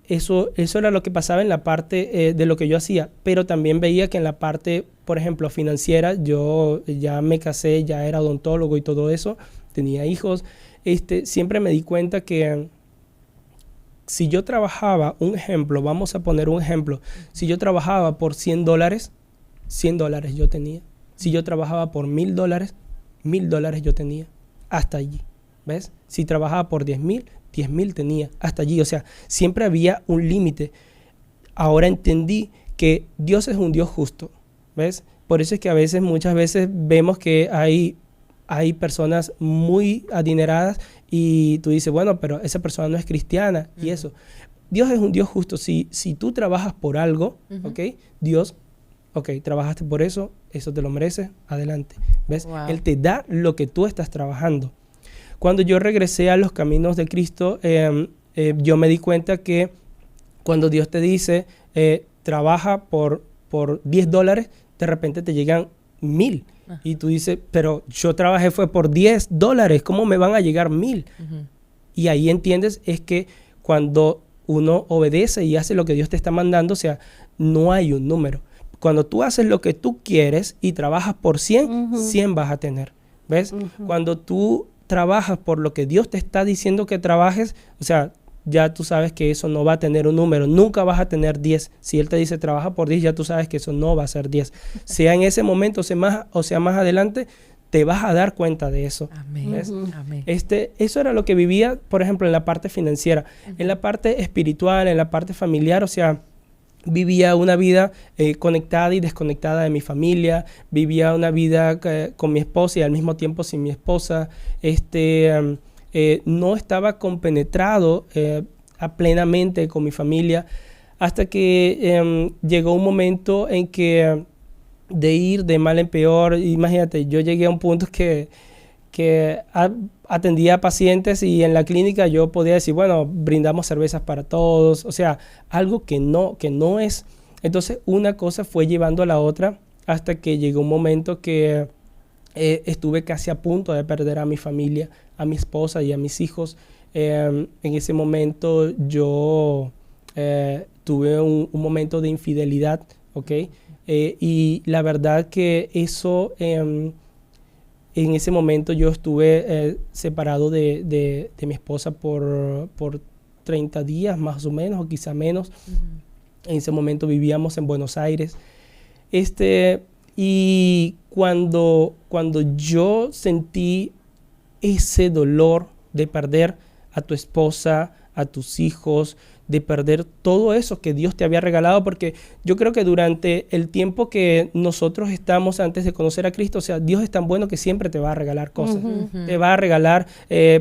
eso era lo que pasaba en la parte de lo que yo hacía. Pero también veía que en la parte, por ejemplo, financiera, yo ya me casé, ya era odontólogo y todo eso, tenía hijos. Siempre me di cuenta que si yo trabajaba, vamos a poner un ejemplo, si yo trabajaba por $100, $100 yo tenía. Si yo trabajaba por $1,000, $1,000 yo tenía. Hasta allí, ¿ves? Si trabajaba por 10,000, 10,000 tenía. Hasta allí, o sea, siempre había un límite. Ahora entendí que Dios es un Dios justo, ¿ves? Por eso es que muchas veces vemos que hay personas muy adineradas y tú dices, bueno, pero esa persona no es cristiana y eso. Dios es un Dios justo. Si tú trabajas por algo, ¿ok? Dios, ok, trabajaste por eso te lo mereces, adelante. ¿Ves? Wow. Él te da lo que tú estás trabajando. Cuando yo regresé a los caminos de Cristo, yo me di cuenta que cuando Dios te dice, trabaja por $10, de repente te llegan 1,000. Y tú dices, pero yo trabajé fue por $10, ¿cómo me van a llegar 1,000? Y ahí entiendes es que cuando uno obedece y hace lo que Dios te está mandando, o sea, no hay un número. Cuando tú haces lo que tú quieres y trabajas por 100, 100 vas a tener, ¿ves? Cuando tú trabajas por lo que Dios te está diciendo que trabajes, o sea, ya tú sabes que eso no va a tener un número, nunca vas a tener 10. Si Él te dice trabaja por 10, ya tú sabes que eso no va a ser 10. Sea en ese momento o sea más adelante, te vas a dar cuenta de eso. Amén. ¿Ves? Amén. Eso era lo que vivía, por ejemplo, en la parte financiera. En la parte espiritual, en la parte familiar, o sea, vivía una vida conectada y desconectada de mi familia, vivía una vida con mi esposa y al mismo tiempo sin mi esposa. No estaba compenetrado plenamente con mi familia hasta que llegó un momento en que de ir de mal en peor, imagínate, yo llegué a un punto que atendía a pacientes y en la clínica yo podía decir, bueno, brindamos cervezas para todos, o sea, algo que no es. Entonces una cosa fue llevando a la otra hasta que llegó un momento que estuve casi a punto de perder a mi familia, a mi esposa y a mis hijos. En ese momento yo tuve un momento de infidelidad, ¿ok? Y la verdad que eso, en ese momento yo estuve separado de mi esposa por 30 días más o menos, o quizá menos. En ese momento vivíamos en Buenos Aires. Y cuando yo sentí ese dolor de perder a tu esposa, a tus hijos, de perder todo eso que Dios te había regalado, porque yo creo que durante el tiempo que nosotros estamos antes de conocer a Cristo, o sea, Dios es tan bueno que siempre te va a regalar cosas. Te va a regalar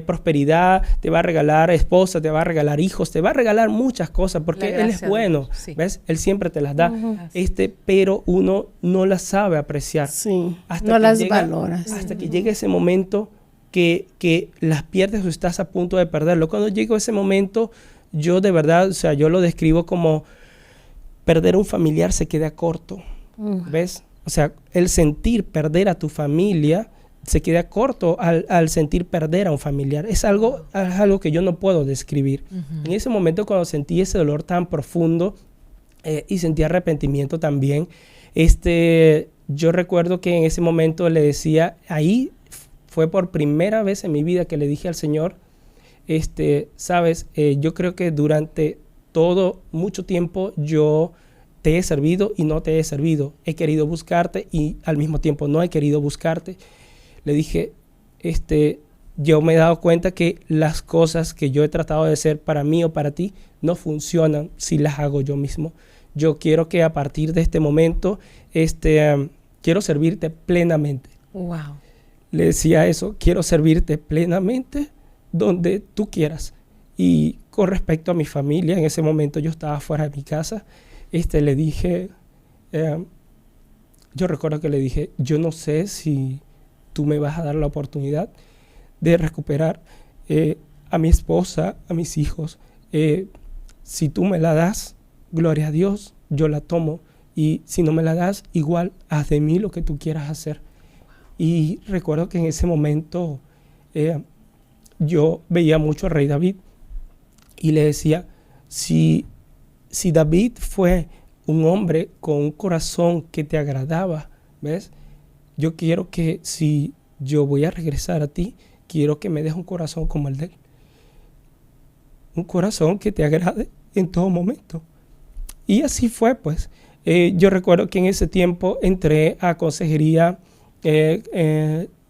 prosperidad, te va a regalar esposa, te va a regalar hijos, te va a regalar muchas cosas, porque Él es bueno, sí. ¿ves? Él siempre te las da, pero uno no las sabe apreciar. Sí, hasta no que las llega, valoras. hasta que llega ese momento que las pierdes o estás a punto de perderlo. Cuando llegó ese momento, yo de verdad, o sea, yo lo describo como perder un familiar se queda corto, ¿ves? O sea, el sentir perder a tu familia se queda corto al sentir perder a un familiar. Es algo que yo no puedo describir. En ese momento, cuando sentí ese dolor tan profundo y sentí arrepentimiento también, yo recuerdo que en ese momento le decía, ahí fue por primera vez en mi vida que le dije al Señor, sabes, yo creo que durante mucho tiempo yo te he servido y no te he servido. He querido buscarte y al mismo tiempo no he querido buscarte. Le dije, yo me he dado cuenta que las cosas que yo he tratado de hacer para mí o para ti no funcionan si las hago yo mismo. Yo quiero que a partir de este momento, quiero servirte plenamente. Wow. Le decía eso, quiero servirte plenamente donde tú quieras. Y con respecto a mi familia, en ese momento yo estaba fuera de mi casa, le dije, yo recuerdo que le dije, yo no sé si tú me vas a dar la oportunidad de recuperar a mi esposa, a mis hijos. Si tú me la das, gloria a Dios, yo la tomo. Y si no me la das, igual haz de mí lo que tú quieras hacer. Y recuerdo que en ese momento yo veía mucho al rey David y le decía, si David fue un hombre con un corazón que te agradaba, ¿ves? Yo quiero que si yo voy a regresar a ti, quiero que me des un corazón como el de él. Un corazón que te agrade en todo momento. Y así fue, pues. Yo recuerdo que en ese tiempo entré a consejería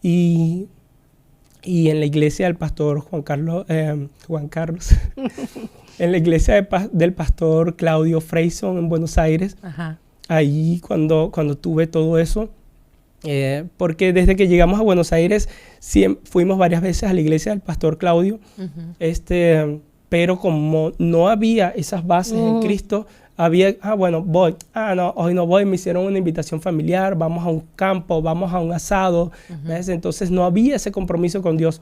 y en la iglesia del pastor Juan Carlos, en la iglesia del pastor Claudio Freyson en Buenos Aires. Ajá. Ahí cuando tuve todo eso, porque desde que llegamos a Buenos Aires fuimos varias veces a la iglesia del pastor Claudio, pero como no había esas bases en Cristo, había, voy, no, hoy no voy, me hicieron una invitación familiar, vamos a un campo, vamos a un asado, ¿ves? Entonces no había ese compromiso con Dios.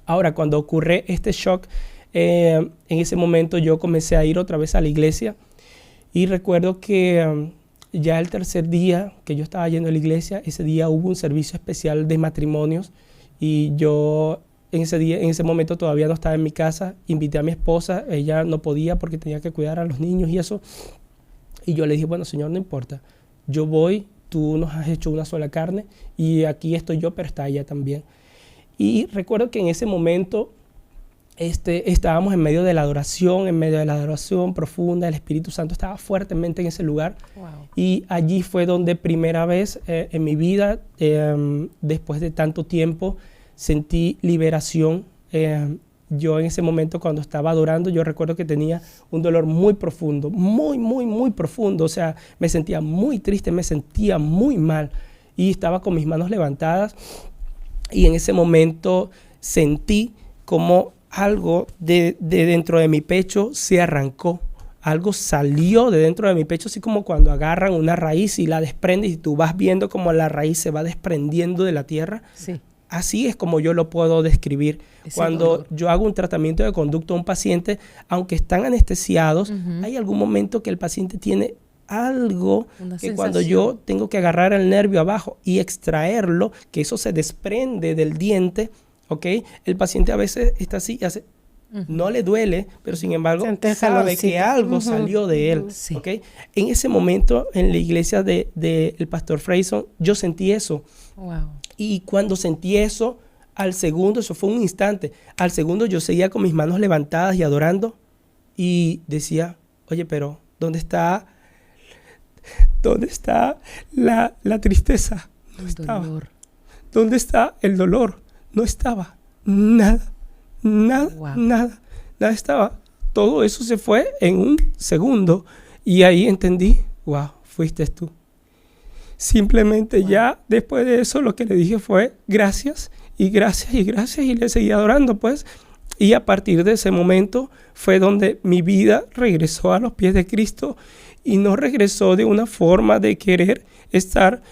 Ahora, cuando ocurre este shock, en ese momento yo comencé a ir otra vez a la iglesia y recuerdo que ya el tercer día que yo estaba yendo a la iglesia, ese día hubo un servicio especial de matrimonios y yo en ese momento todavía no estaba en mi casa, invité a mi esposa, ella no podía porque tenía que cuidar a los niños y eso, y yo le dije, bueno, Señor, no importa, yo voy, tú nos has hecho una sola carne y aquí estoy yo, pero está ella también. Y recuerdo que en ese momento estábamos en medio de la adoración profunda, el Espíritu Santo estaba fuertemente en ese lugar. Wow. Y allí fue donde primera vez en mi vida, después de tanto tiempo, sentí liberación. Yo en ese momento cuando estaba adorando, yo recuerdo que tenía un dolor muy profundo, muy profundo. O sea, me sentía muy triste, me sentía muy mal y estaba con mis manos levantadas. Y en ese momento sentí como algo de dentro de mi pecho se arrancó. Algo salió de dentro de mi pecho, así como cuando agarran una raíz y la desprenden y tú vas viendo como la raíz se va desprendiendo de la tierra. Sí. Así es como yo lo puedo describir. Cuando yo hago un tratamiento de conducto a un paciente, aunque están anestesiados, hay algún momento que el paciente tiene algo que cuando yo tengo que agarrar el nervio abajo y extraerlo, que eso se desprende del diente, ¿ok? El paciente a veces está así y hace, no le duele, pero sin embargo sabe que algo salió de él, sí. ¿Ok? En ese momento, en la iglesia del pastor Freyson, yo sentí eso. Wow. Y cuando sentí eso, al segundo, eso fue un instante, al segundo yo seguía con mis manos levantadas y adorando y decía, oye, pero ¿dónde está la tristeza? No estaba. Dolor. ¿Dónde está el dolor? No estaba. Nada estaba. Todo eso se fue en un segundo y ahí entendí, wow, fuiste tú. Simplemente ya después de eso lo que le dije fue gracias y le seguí adorando pues. Y a partir de ese momento fue donde mi vida regresó a los pies de Cristo y no regresó de una forma de querer estar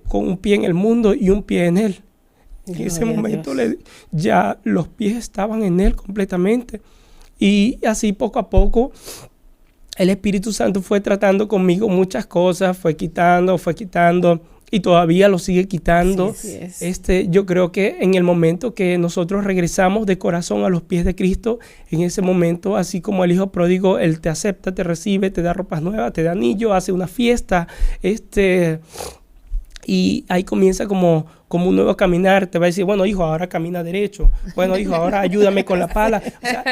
con un pie en el mundo y un pie en Él. En ese momento ya los pies estaban en Él completamente. Y así poco a poco el Espíritu Santo fue tratando conmigo muchas cosas, fue quitando. y todavía lo sigue quitando. Sí, es. Yo creo que en el momento que nosotros regresamos de corazón a los pies de Cristo, en ese momento, así como el hijo pródigo, Él te acepta, te recibe, te da ropas nuevas, te da anillo, hace una fiesta, y ahí comienza como un nuevo caminar. Te va a decir, bueno, hijo, ahora camina derecho. Bueno, hijo, ahora ayúdame con la pala. O sea,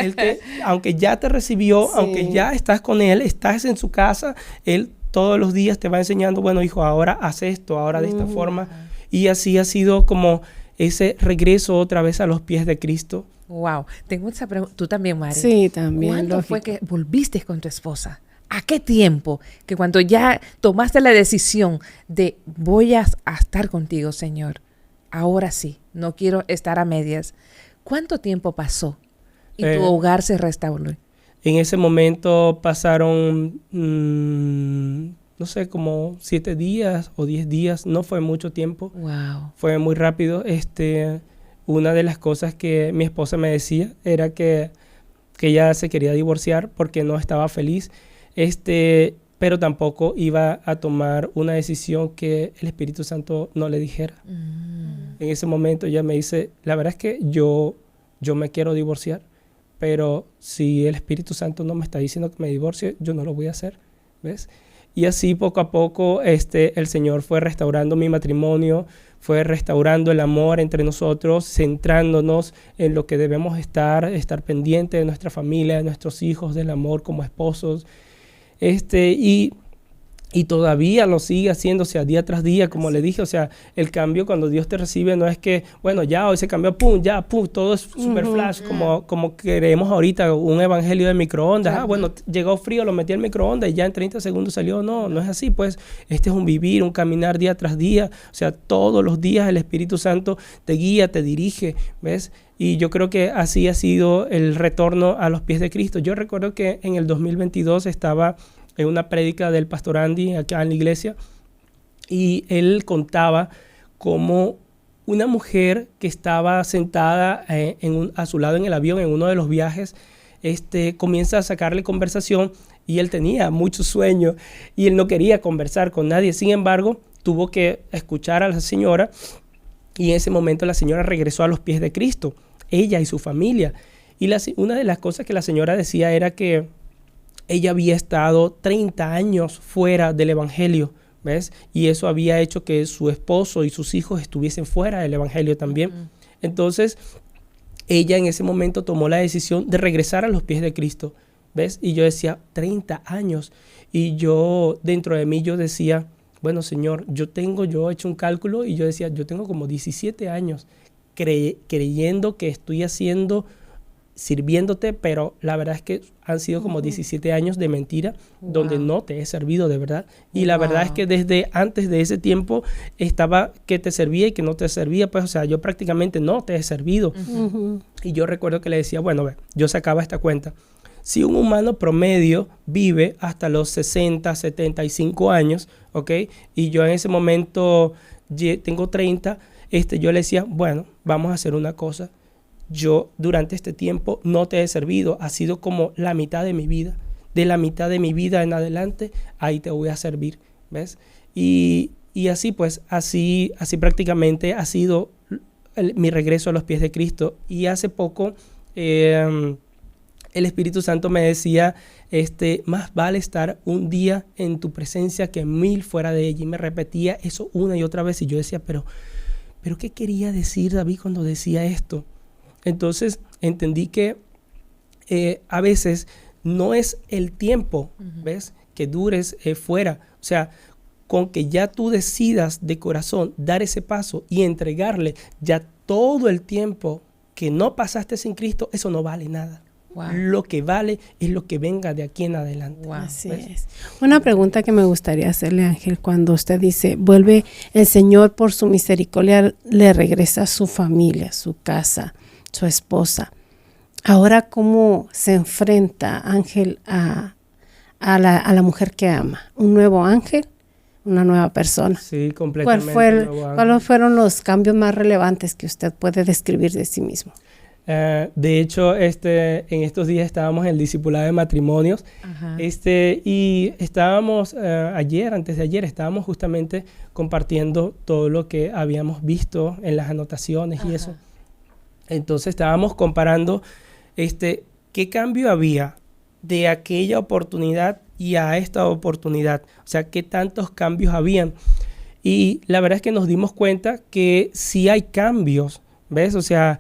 aunque ya te recibió, Sí. aunque ya estás con Él, estás en su casa, Él todos los días te va enseñando, bueno, hijo, ahora haz esto, ahora de esta forma. Y así ha sido como ese regreso otra vez a los pies de Cristo. Wow. Tengo esa pregunta. Tú también, Mari. Sí, también. ¿Cuándo lógico. fue que volviste con tu esposa? ¿A qué tiempo? Que cuando ya tomaste la decisión de voy a estar contigo, Señor. Ahora sí, no quiero estar a medias. ¿Cuánto tiempo pasó y tu hogar se restauró? En ese momento pasaron, no sé, como 7 días o 10 días. No fue mucho tiempo. Wow. Fue muy rápido. Una de las cosas que mi esposa me decía era que ella se quería divorciar porque no estaba feliz. Pero tampoco iba a tomar una decisión que el Espíritu Santo no le dijera. En ese momento ella me dice, la verdad es que yo me quiero divorciar, pero si el Espíritu Santo no me está diciendo que me divorcie, yo no lo voy a hacer, ¿ves? Y así poco a poco el Señor fue restaurando mi matrimonio, fue restaurando el amor entre nosotros, centrándonos en lo que debemos estar pendientes de nuestra familia, de nuestros hijos, del amor como esposos. Y todavía lo sigue haciendo, o sea, día tras día, como le dije, o sea, el cambio cuando Dios te recibe no es que, bueno, ya hoy se cambió, pum, todo es super flash, como queremos ahorita, un evangelio de microondas. Bueno, llegó frío, lo metí al microondas y ya en 30 segundos salió. No es así, pues, es un vivir, un caminar día tras día, o sea, todos los días el Espíritu Santo te guía, te dirige, ¿ves? Y yo creo que así ha sido el retorno a los pies de Cristo. Yo recuerdo que en el 2022 estaba en una prédica del pastor Andy acá en la iglesia y él contaba cómo una mujer que estaba sentada a su lado en el avión en uno de los viajes comienza a sacarle conversación y él tenía mucho sueño y él no quería conversar con nadie. Sin embargo, tuvo que escuchar a la señora y en ese momento la señora regresó a los pies de Cristo, ella y su familia. Y una de las cosas que la señora decía era que ella había estado 30 años fuera del evangelio, ¿ves? Y eso había hecho que su esposo y sus hijos estuviesen fuera del evangelio también. Entonces, ella en ese momento tomó la decisión de regresar a los pies de Cristo, ¿ves? Y yo decía, 30 años. Y yo, dentro de mí, yo decía, bueno, Señor, yo he hecho un cálculo y yo decía, yo tengo como 17 años creyendo que estoy sirviéndote, pero la verdad es que han sido como 17 años de mentira donde no te he servido de verdad. Y la verdad es que desde antes de ese tiempo estaba que te servía y que no te servía, pues, o sea, yo prácticamente no te he servido. Y yo recuerdo que le decía, bueno, yo sacaba esta cuenta. Si un humano promedio vive hasta los 60, 75 años, ¿ok? Y yo en ese momento tengo 30, yo le decía, bueno, vamos a hacer una cosa. Yo durante este tiempo no te he servido, ha sido como la mitad de mi vida. De la mitad de mi vida en adelante, ahí te voy a servir, ¿ves? Y así pues, así prácticamente ha sido mi regreso a los pies de Cristo. Y hace poco el Espíritu Santo me decía, más vale estar un día en tu presencia que 1000 fuera de ella. Y me repetía eso una y otra vez y yo decía, pero ¿qué quería decir David cuando decía esto? Entonces entendí que a veces no es el tiempo, ¿ves? Que dures fuera. O sea, con que ya tú decidas de corazón dar ese paso y entregarle ya todo el tiempo que no pasaste sin Cristo, eso no vale nada. Wow. Lo que vale es lo que venga de aquí en adelante. Wow. Así es. Una pregunta que me gustaría hacerle, Ángel, cuando usted dice, vuelve el Señor por su misericordia, le regresa a su familia, su casa, su esposa. Ahora, ¿cómo se enfrenta Ángel a la mujer que ama? ¿Un nuevo Ángel? ¿Una nueva persona? Sí, completamente. ¿Cuáles fueron los cambios más relevantes que usted puede describir de sí mismo? De hecho, en estos días estábamos en el discipulado de matrimonios. Ajá. Y estábamos antes de ayer, estábamos justamente compartiendo todo lo que habíamos visto en las anotaciones y eso. Entonces estábamos comparando qué cambio había de aquella oportunidad y a esta oportunidad. O sea, qué tantos cambios habían. Y la verdad es que nos dimos cuenta que sí hay cambios, ¿ves? O sea,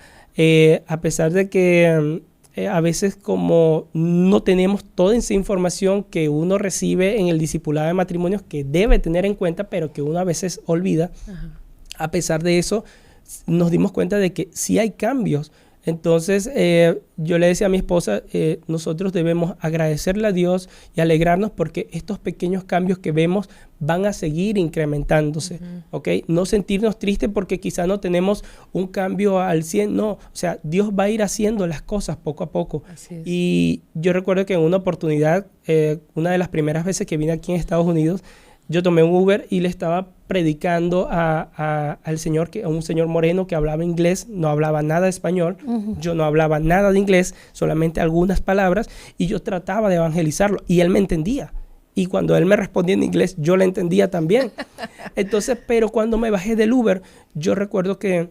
a pesar de que a veces como no tenemos toda esa información que uno recibe en el discipulado de matrimonios que debe tener en cuenta, pero que uno a veces olvida, a pesar de eso, nos dimos cuenta de que sí hay cambios. Entonces, yo le decía a mi esposa, nosotros debemos agradecerle a Dios y alegrarnos porque estos pequeños cambios que vemos van a seguir incrementándose, ¿ok? No sentirnos tristes porque quizá no tenemos un cambio al 100, no. O sea, Dios va a ir haciendo las cosas poco a poco. Así es. Y yo recuerdo que en una oportunidad, una de las primeras veces que vine aquí en Estados Unidos, yo tomé un Uber y le estaba predicando al señor, a un señor moreno que hablaba inglés, no hablaba nada de español, yo no hablaba nada de inglés, solamente algunas palabras, y yo trataba de evangelizarlo, y él me entendía. Y cuando él me respondía en inglés, yo le entendía también. Entonces, pero cuando me bajé del Uber, yo recuerdo que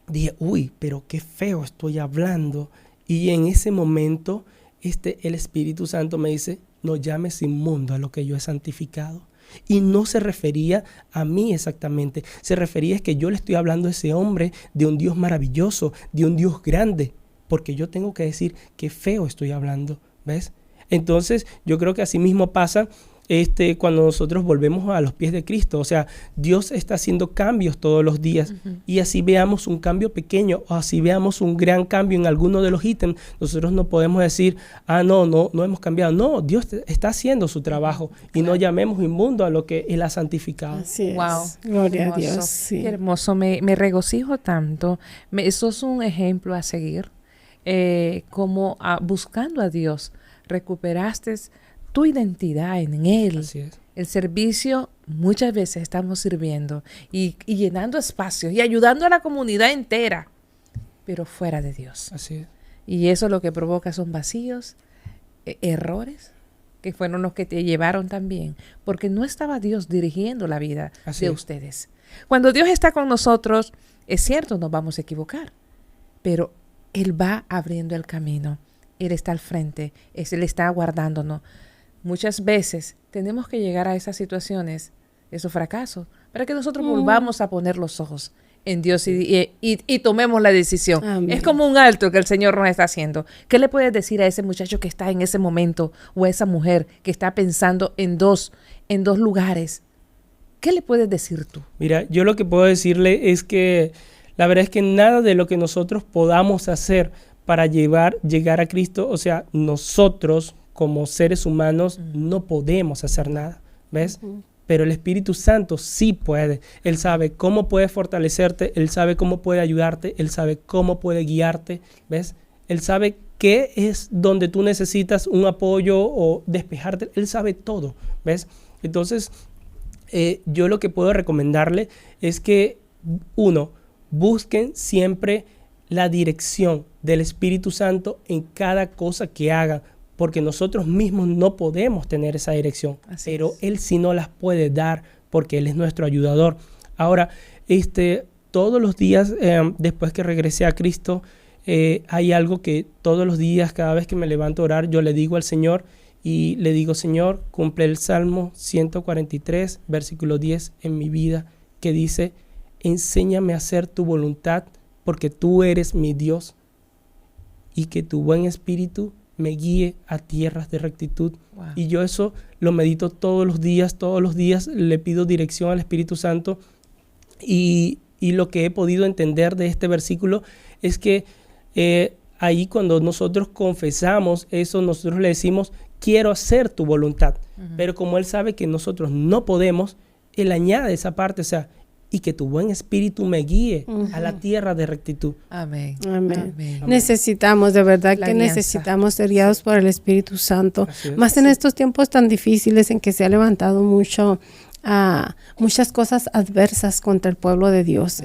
dije, uy, pero qué feo estoy hablando. Y en ese momento, el Espíritu Santo me dice, no llames inmundo a lo que yo he santificado. Y no se refería a mí exactamente, se refería a que yo le estoy hablando a ese hombre de un Dios maravilloso, de un Dios grande, porque yo tengo que decir qué feo estoy hablando, ¿ves? Entonces yo creo que así mismo pasa cuando nosotros volvemos a los pies de Cristo. O sea, Dios está haciendo cambios todos los días y así veamos un cambio pequeño o así veamos un gran cambio en alguno de los ítems, nosotros no podemos decir, no hemos cambiado. No, Dios está haciendo su trabajo y no llamemos inmundo a lo que Él ha santificado. Así es. Wow. Gloria a Dios. Sí. Qué hermoso, me regocijo tanto. Eso es un ejemplo a seguir, como buscando a Dios, recuperaste tu identidad en Él. Así es. El servicio, muchas veces estamos sirviendo y llenando espacios y ayudando a la comunidad entera, pero fuera de Dios. Así es. Y eso lo que provoca son vacíos, errores, que fueron los que te llevaron también, porque no estaba Dios dirigiendo la vida de ustedes. Cuando Dios está con nosotros, es cierto, nos vamos a equivocar, pero Él va abriendo el camino. Él está al frente, Él está guardándonos. Muchas veces tenemos que llegar a esas situaciones, esos fracasos, para que nosotros volvamos a poner los ojos en Dios y tomemos la decisión. Amén. Es como un alto que el Señor nos está haciendo. ¿Qué le puedes decir a ese muchacho que está en ese momento o a esa mujer que está pensando en dos lugares? ¿Qué le puedes decir tú? Mira, yo lo que puedo decirle es que la verdad es que nada de lo que nosotros podamos hacer para llegar a Cristo, o sea, nosotros como seres humanos no podemos hacer nada, ¿ves? Pero el Espíritu Santo sí puede. Él sabe cómo puede fortalecerte, Él sabe cómo puede ayudarte, Él sabe cómo puede guiarte, ¿ves? Él sabe qué es donde tú necesitas un apoyo o despejarte, Él sabe todo, ¿ves? Entonces, yo lo que puedo recomendarle es que, uno, busquen siempre la dirección del Espíritu Santo en cada cosa que hagan, porque nosotros mismos no podemos tener esa dirección, pero Él sí nos las puede dar porque Él es nuestro ayudador. Ahora, todos los días después que regresé a Cristo, hay algo que todos los días, cada vez que me levanto a orar, yo le digo al Señor y le digo, Señor, cumple el Salmo 143, versículo 10 en mi vida, que dice, enséñame a hacer tu voluntad porque tú eres mi Dios y que tu buen espíritu me guíe a tierras de rectitud. Wow. Y yo eso lo medito todos los días le pido dirección al Espíritu Santo y lo que he podido entender de este versículo es que ahí cuando nosotros confesamos eso, nosotros le decimos, quiero hacer tu voluntad, pero como Él sabe que nosotros no podemos, Él añade esa parte, o sea, y que tu buen espíritu me guíe a la tierra de rectitud. Amén. Amén. Amén. Necesitamos, de verdad que necesitamos ser guiados por el Espíritu Santo. Más en estos tiempos tan difíciles en que se ha levantado mucho muchas cosas adversas contra el pueblo de Dios,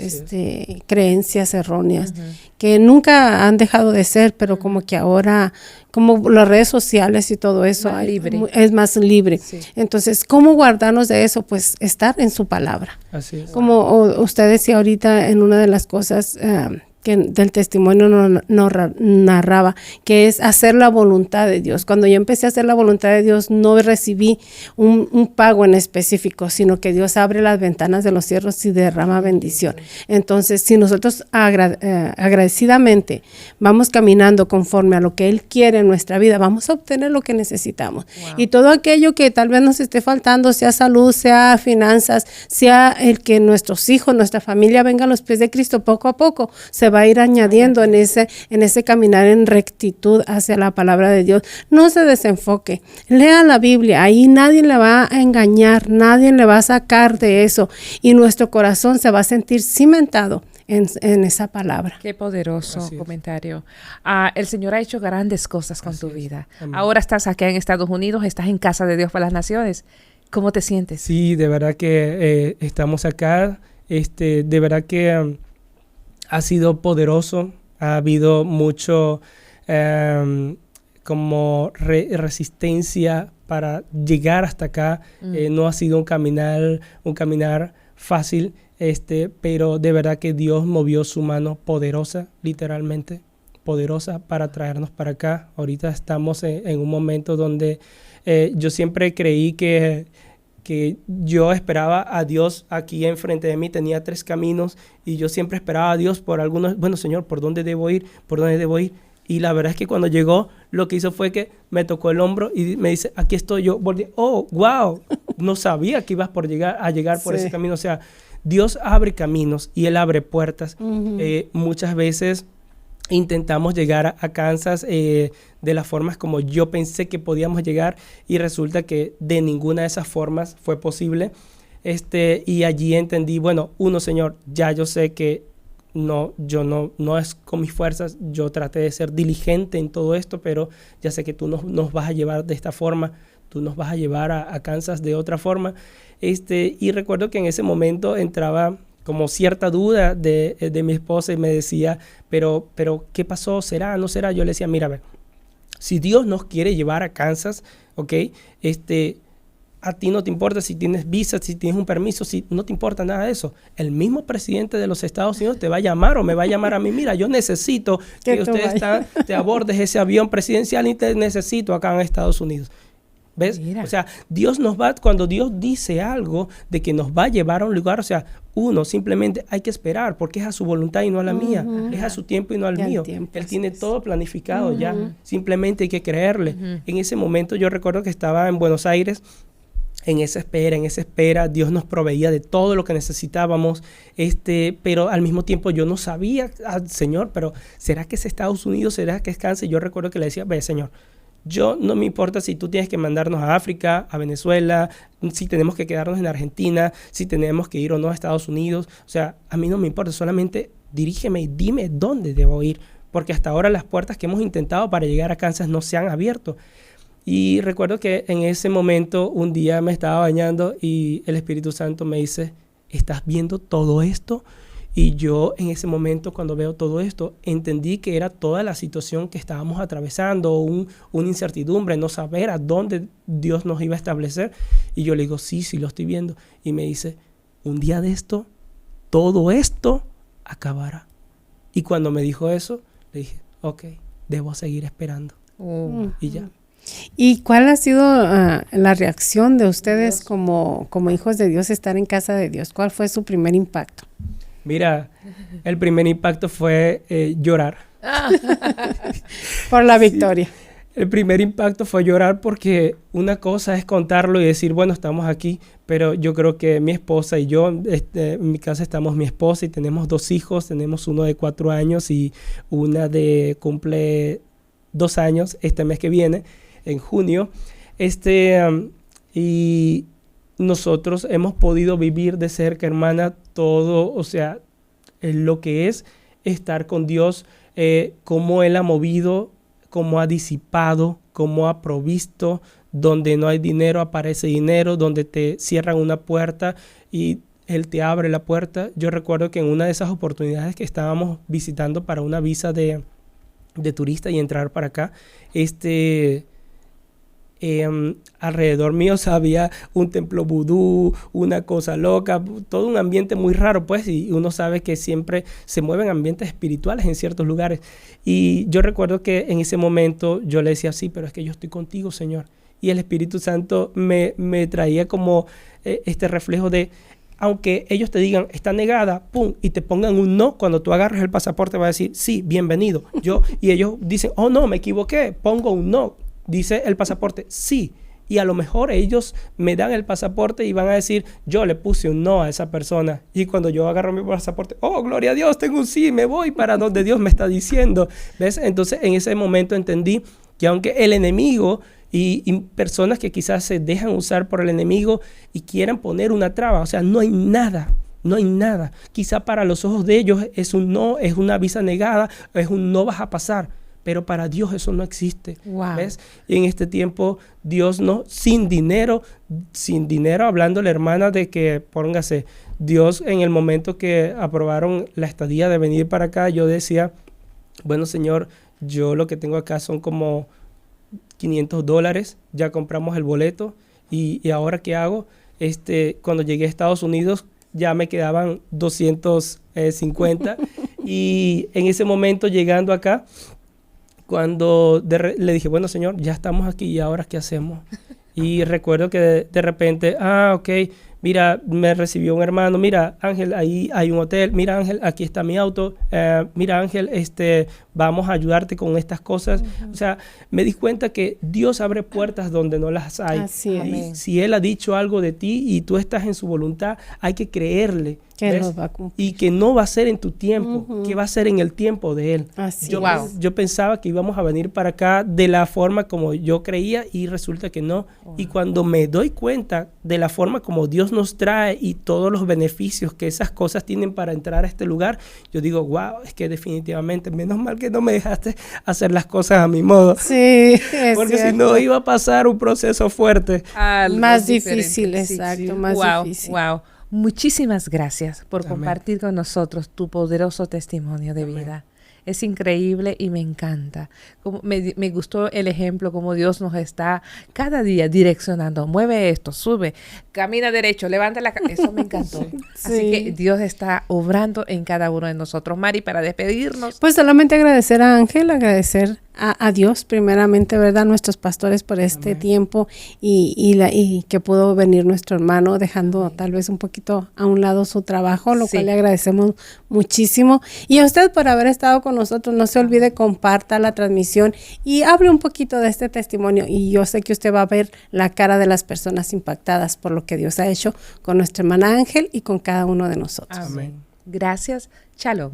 creencias erróneas que nunca han dejado de ser, pero como que ahora, como las redes sociales y todo eso, es más libre. Sí. Entonces, ¿cómo guardarnos de eso? Pues estar en su palabra. Así es. Como usted decía ahorita en una de las cosas que del testimonio narraba, que es hacer la voluntad de Dios. Cuando yo empecé a hacer la voluntad de Dios, no recibí un pago en específico, sino que Dios abre las ventanas de los cielos y derrama bendición. Entonces, si nosotros agradecidamente vamos caminando conforme a lo que Él quiere en nuestra vida, vamos a obtener lo que necesitamos. Wow. Y todo aquello que tal vez nos esté faltando, sea salud, sea finanzas, sea el que nuestros hijos, nuestra familia venga a los pies de Cristo, poco a poco se va a ir añadiendo en ese caminar en rectitud hacia la palabra de Dios. No se desenfoque, lea la Biblia, ahí nadie le va a engañar, nadie le va a sacar de eso y nuestro corazón se va a sentir cimentado en esa palabra. Qué poderoso comentario. El Señor ha hecho grandes cosas con tu vida. Amén. Ahora estás acá en Estados Unidos, estás en casa de Dios para las naciones. ¿Cómo te sientes? Sí, de verdad que estamos acá. De verdad que ha sido poderoso, ha habido mucho como resistencia para llegar hasta acá. No ha sido un caminar fácil, pero de verdad que Dios movió su mano poderosa, literalmente poderosa, para traernos para acá. Ahorita estamos en un momento donde yo siempre creí que yo esperaba a Dios aquí enfrente de mí, tenía 3 caminos y yo siempre esperaba a Dios por algunos, bueno, Señor, ¿por dónde debo ir? ¿Por dónde debo ir? Y la verdad es que cuando llegó, lo que hizo fue que me tocó el hombro y me dice, aquí estoy yo. Volví, oh, wow, no sabía que ibas a llegar por ese camino. O sea, Dios abre caminos y Él abre puertas. Muchas veces intentamos llegar a Kansas de las formas como yo pensé que podíamos llegar y resulta que de ninguna de esas formas fue posible. Y allí entendí, bueno, Señor, ya yo sé que no es con mis fuerzas, yo traté de ser diligente en todo esto, pero ya sé que tú nos vas a llevar de esta forma, tú nos vas a llevar a Kansas de otra forma. Y recuerdo que en ese momento entraba como cierta duda de mi esposa y me decía, pero ¿qué pasó? ¿Será? ¿No será? Yo le decía, mira, a ver, si Dios nos quiere llevar a Kansas, ¿ok? A ti no te importa si tienes visa, si tienes un permiso, si no te importa nada de eso. El mismo presidente de los Estados Unidos te va a llamar o me va a llamar a mí. Mira, yo necesito que te abordes ese avión presidencial y te necesito acá en Estados Unidos. ¿Ves? Mira. O sea, cuando Dios dice algo de que nos va a llevar a un lugar, o sea, simplemente hay que esperar porque es a su voluntad y no a la mía. Es a su tiempo y no al mío. Él tiene todo planificado ya. Simplemente hay que creerle. En ese momento yo recuerdo que estaba en Buenos Aires. En esa espera, Dios nos proveía de todo lo que necesitábamos, pero al mismo tiempo yo no sabía, Señor, pero ¿será que es Estados Unidos? ¿Será que es Kansas? Yo recuerdo que le decía, ve, Señor, yo no me importa si tú tienes que mandarnos a África, a Venezuela, si tenemos que quedarnos en Argentina, si tenemos que ir o no a Estados Unidos, o sea, a mí no me importa, solamente dirígeme y dime dónde debo ir, porque hasta ahora las puertas que hemos intentado para llegar a Kansas no se han abierto. Y recuerdo que en ese momento un día me estaba bañando y el Espíritu Santo me dice, ¿estás viendo todo esto? Y yo en ese momento cuando veo todo esto entendí que era toda la situación que estábamos atravesando, una incertidumbre, no saber a dónde Dios nos iba a establecer. Y yo le digo, sí, lo estoy viendo. Y me dice, un día de esto, todo esto acabará. Y cuando me dijo eso, le dije, ok, debo seguir esperando. Y ya. ¿Y cuál ha sido la reacción de ustedes como hijos de Dios estar en casa de Dios? ¿Cuál fue su primer impacto? Mira, el primer impacto fue llorar. Por la victoria. Sí, el primer impacto fue llorar porque una cosa es contarlo y decir, bueno, estamos aquí, pero yo creo que mi esposa y yo, en mi casa estamos mi esposa y tenemos 2 hijos, tenemos uno de 4 años y una cumple 2 años este mes que viene, en junio, y nosotros hemos podido vivir de cerca, hermana, todo, o sea, lo que es estar con Dios, cómo Él ha movido, cómo ha disipado, cómo ha provisto donde no hay dinero aparece dinero, donde te cierran una puerta y Él te abre la puerta. Yo recuerdo que en una de esas oportunidades que estábamos visitando para una visa de turista y entrar para acá, alrededor mío había un templo vudú, una cosa loca, todo un ambiente muy raro, pues, y uno sabe que siempre se mueven ambientes espirituales en ciertos lugares. Y yo recuerdo que en ese momento yo le decía, sí, pero es que yo estoy contigo, Señor. Y el Espíritu Santo me traía como este reflejo de, aunque ellos te digan, está negada, pum, y te pongan un no, cuando tú agarras el pasaporte va a decir, sí, bienvenido. Y ellos dicen, oh no, me equivoqué, pongo un no. Dice el pasaporte, sí. Y a lo mejor ellos me dan el pasaporte y van a decir, yo le puse un no a esa persona. Y cuando yo agarro mi pasaporte, oh, gloria a Dios, tengo un sí, me voy para donde Dios me está diciendo. ¿Ves? Entonces, en ese momento entendí que aunque el enemigo y personas que quizás se dejan usar por el enemigo y quieran poner una traba, o sea, no hay nada. No hay nada. Quizá para los ojos de ellos es un no, es una visa negada, es un no vas a pasar. Pero para Dios eso no existe. Wow. ¿Ves? Y en este tiempo, Dios no, sin dinero, hablando la hermana de que, póngase, Dios en el momento que aprobaron la estadía de venir para acá, yo decía, bueno, Señor, yo lo que tengo acá son como $500, ya compramos el boleto, y ahora ¿qué hago? Cuando llegué a Estados Unidos, ya me quedaban 250, y en ese momento llegando acá, cuando le dije, bueno, Señor, ya estamos aquí y ahora ¿qué hacemos? Y recuerdo que de repente, ok, mira, me recibió un hermano, mira, Ángel, ahí hay un hotel, mira, Ángel, aquí está mi auto, mira, Ángel, vamos a ayudarte con estas cosas. O sea, me di cuenta que Dios abre puertas donde no las hay. Así es. Si Él ha dicho algo de ti y tú estás en su voluntad, hay que creerle. Que nos va a cumplir. Y que no va a ser en tu tiempo, que va a ser en el tiempo de Él. Así yo pensaba que íbamos a venir para acá de la forma como yo creía y resulta que no. Y cuando me doy cuenta de la forma como Dios nos trae y todos los beneficios que esas cosas tienen para entrar a este lugar, yo digo, wow, es que definitivamente, menos mal que no me dejaste hacer las cosas a mi modo. Sí, porque cierto. si no iba a pasar un proceso fuerte. Más difícil, exacto, más difícil. Wow. Muchísimas gracias por Amén. Compartir con nosotros tu poderoso testimonio de Amén. vida. Es increíble y me encanta. Me gustó el ejemplo, como Dios nos está cada día direccionando. Mueve esto, sube, camina derecho, levanta la cabeza. Eso me encantó. Así que Dios está obrando en cada uno de nosotros. Mari, para despedirnos. Pues solamente agradecer a Ángel, agradecer a Dios primeramente, ¿verdad? Nuestros pastores por este tiempo y que pudo venir nuestro hermano dejando tal vez un poquito a un lado su trabajo, lo cual le agradecemos muchísimo. Y a usted por haber estado con nosotros. No se olvide, comparta la transmisión y hable un poquito de este testimonio. Y yo sé que usted va a ver la cara de las personas impactadas por lo que Dios ha hecho con nuestra hermana Ángel y con cada uno de nosotros. Amén. Gracias. Shalom.